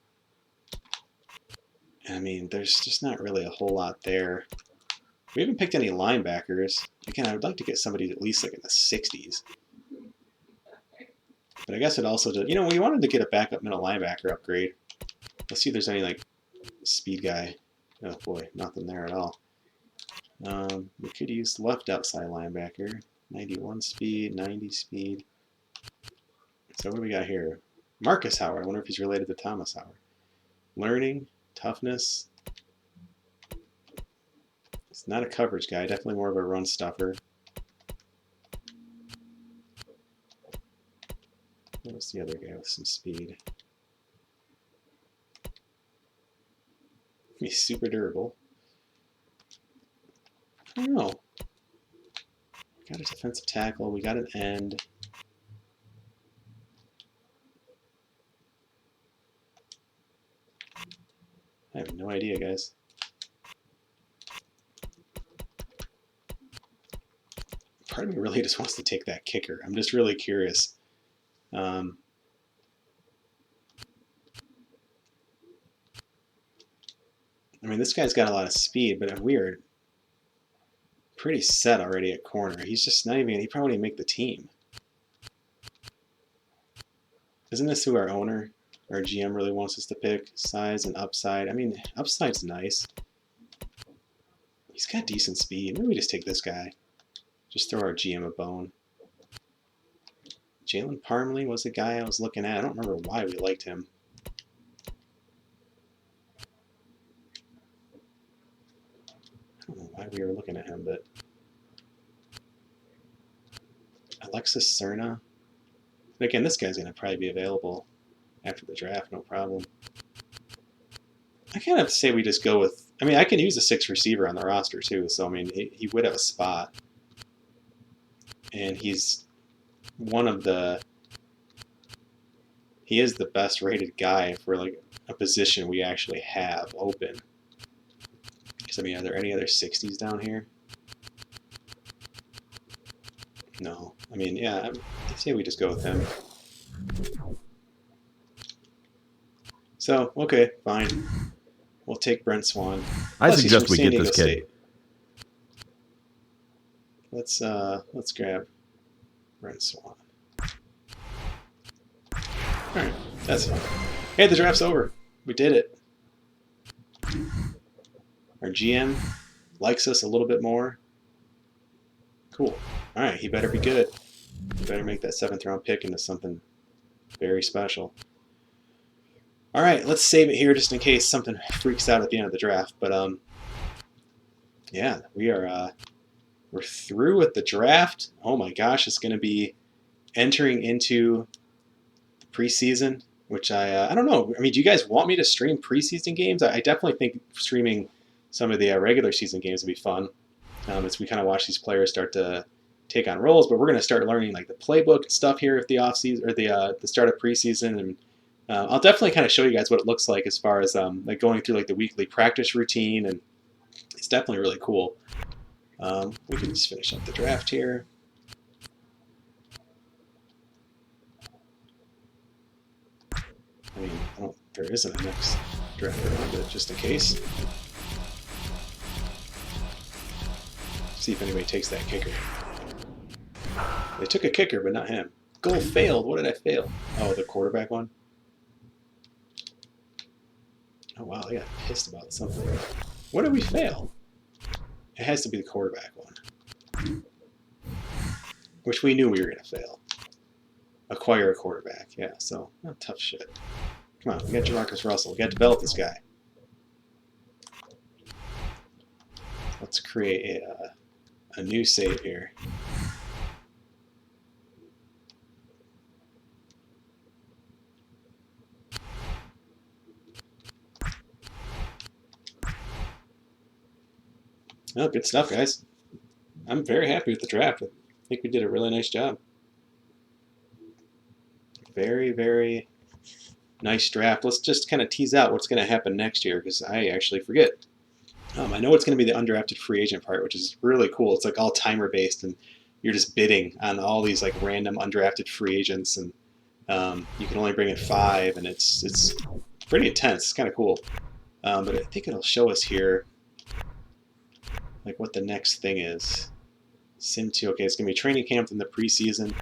I mean there's just not really a whole lot there. We haven't picked any linebackers. Again, I would like to get somebody at least like in the 60s. But I guess it also did, we wanted to get a backup middle linebacker upgrade. Let's see if there's any like speed guy. Oh boy, nothing there at all. We could use left outside linebacker. 91 speed, 90 speed. So what do we got here? Marcus Howard. I wonder if he's related to Thomas Howard. Learning, toughness. It's not a coverage guy. Definitely more of a run stuffer. What's the other guy with some speed? He's super durable. I don't know. We got a defensive tackle. We got an end. I have no idea, guys. Part of me really just wants to take that kicker. I'm just really curious. I mean, this guy's got a lot of speed, but we are pretty set already at corner. He's just not even, he probably won't even make the team. Isn't this who our owner, our GM really wants us to pick? Size and upside. I mean, upside's nice. He's got decent speed. Maybe we just take this guy. Just throw our GM a bone. Jalen Parmley was the guy I was looking at. I don't remember why we liked him. I don't know why we were looking at him, but Alexis Cerna. And again, this guy's going to probably be available after the draft, no problem. I kind of say we just go with, I mean, I can use a 6 receiver on the roster too, so I mean, he would have a spot. And he's one of the, he is the best rated guy for like a position we actually have open. Because I mean, are there any other 60s down here? No. I mean, yeah, I'd say we just go with him. So, okay, fine. We'll take Brent Swan. I Plus, he's suggest from we San get Diego this kid. State. Let's grab Brent Swan. Alright, that's fine. Hey, the draft's over. We did it. Our GM likes us a little bit more. Cool. Alright, he better be good. He better make that 7th round pick into something very special. Alright, let's save it here just in case something freaks out at the end of the draft. But yeah, we're through with the draft. Oh my gosh, it's gonna be entering into the preseason, which I don't know. I mean, do you guys want me to stream preseason games? I definitely think streaming some of the regular season games would be fun, as we kind of watch these players start to take on roles. But we're going to start learning like the playbook and stuff here at the off season or the start of preseason, and I'll definitely kind of show you guys what it looks like as far as like going through like the weekly practice routine, and it's definitely really cool. We can just finish up the draft here. I mean, there isn't a next draft round, but just in case. See if anybody takes that kicker. They took a kicker, but not him. Goal failed. What did I fail? Oh, the quarterback one? Oh, wow, I got pissed about something. What did we fail? It has to be the quarterback one. Which we knew we were going to fail. Acquire a quarterback. Yeah, so, tough shit. Come on, we got Jamarcus Russell. We got to develop this guy. Let's create a new save here. Oh, good stuff, guys. I'm very happy with the draft. I think we did a really nice job. Very, very nice draft. Let's just kind of tease out what's going to happen next year, because I actually forget. I know it's going to be the undrafted free agent part, which is really cool. It's like all timer based, and you're just bidding on all these like random undrafted free agents, and you can only bring in 5, and it's pretty intense. It's kind of cool. But I think it'll show us here like what the next thing is. Sim 2. Okay, it's going to be training camp in the preseason.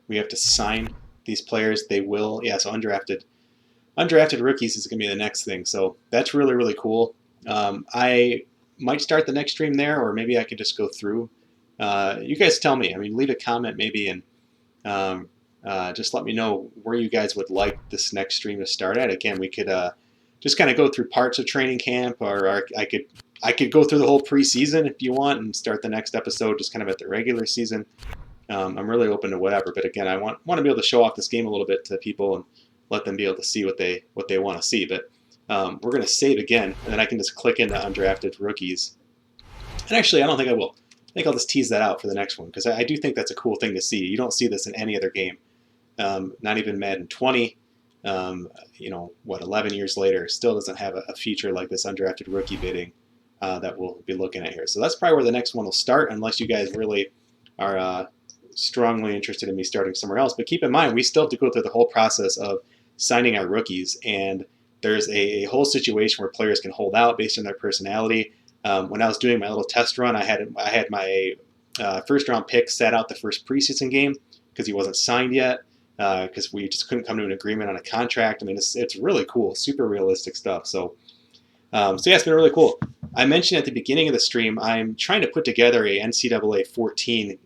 We have to sign these players. They will, yeah, so undrafted rookies is going to be the next thing. So that's really, really cool. I might start the next stream there, or maybe I could just go through. You guys tell me. I mean, leave a comment maybe, and just let me know where you guys would like this next stream to start at. Again, we could just kind of go through parts of training camp, or I could go through the whole preseason if you want, and start the next episode just kind of at the regular season. I'm really open to whatever, but again, I want to be able to show off this game a little bit to people and let them be able to see what they want to see. But we're going to save again, and then I can just click into undrafted rookies. And actually, I don't think I will. I think I'll just tease that out for the next one, because I do think that's a cool thing to see. You don't see this in any other game. Not even Madden 20. 11 years later, still doesn't have a feature like this undrafted rookie bidding that we'll be looking at here. So that's probably where the next one will start, unless you guys really are strongly interested in me starting somewhere else. But keep in mind, we still have to go through the whole process of signing our rookies, and there's a whole situation where players can hold out based on their personality. When I was doing my little test run, I had my first round pick sat out the first preseason game because he wasn't signed yet, because we just couldn't come to an agreement on a contract. I mean, it's really cool, super realistic stuff. So yeah, it's been really cool. I mentioned at the beginning of the stream, I'm trying to put together a NCAA 14.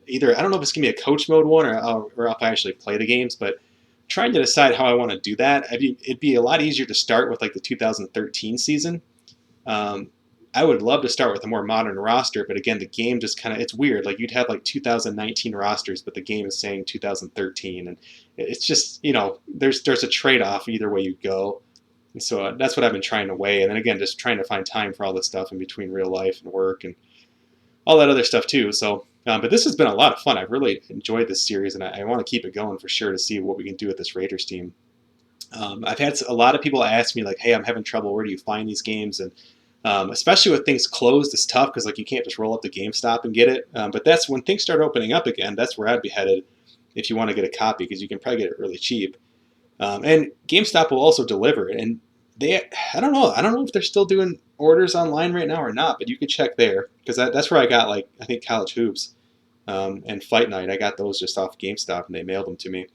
Either, I don't know if it's going to be a coach mode one or if I actually play the games, but trying to decide how I want to do that. It'd be a lot easier to start with like the 2013 season. I would love to start with a more modern roster, but again, the game just kind of, it's weird. Like you'd have like 2019 rosters, but the game is saying 2013, and it's just, there's a trade-off either way you go. And so that's what I've been trying to weigh. And then again, just trying to find time for all this stuff in between real life and work and all that other stuff too. So, but this has been a lot of fun. I've really enjoyed this series, and I want to keep it going for sure to see what we can do with this Raiders team. I've had a lot of people ask me like, "Hey, I'm having trouble. Where do you find these games?" And especially with things closed, it's tough because like you can't just roll up to GameStop and get it. But that's when things start opening up again. That's where I'd be headed if you want to get a copy, because you can probably get it really cheap. And GameStop will also deliver it. And I don't know if they're still doing orders online right now or not, but you could check there, because that's where I got, like, I think College Hoops and Fight Night. I got those just off GameStop, and they mailed them to me.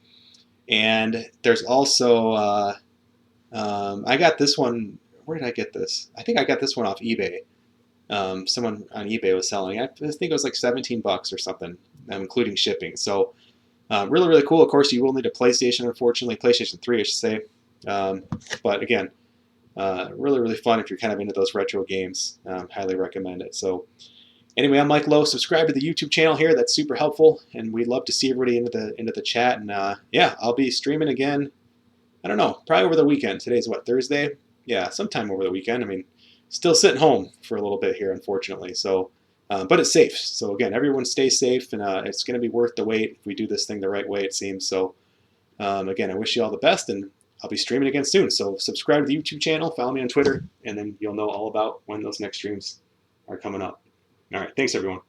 And there's also I got this one. Where did I get this? I think I got this one off eBay. Someone on eBay was selling. I think it was like $17 or something, including shipping. So really, really cool. Of course, you will need a PlayStation, unfortunately. PlayStation 3, I should say. But again, really, really fun if you're kind of into those retro games. Highly recommend it. So anyway, I'm Mike Lowe. Subscribe to the YouTube channel here. That's super helpful, and we'd love to see everybody into the chat. And yeah, I'll be streaming again. I don't know, probably over the weekend. Today's what, Thursday? Yeah, sometime over the weekend. I mean, still sitting home for a little bit here, unfortunately. So, but it's safe. So again, everyone stay safe, and it's going to be worth the wait if we do this thing the right way, it seems. So again, I wish you all the best, and I'll be streaming again soon. So subscribe to the YouTube channel, follow me on Twitter, and then you'll know all about when those next streams are coming up. All right, thanks everyone.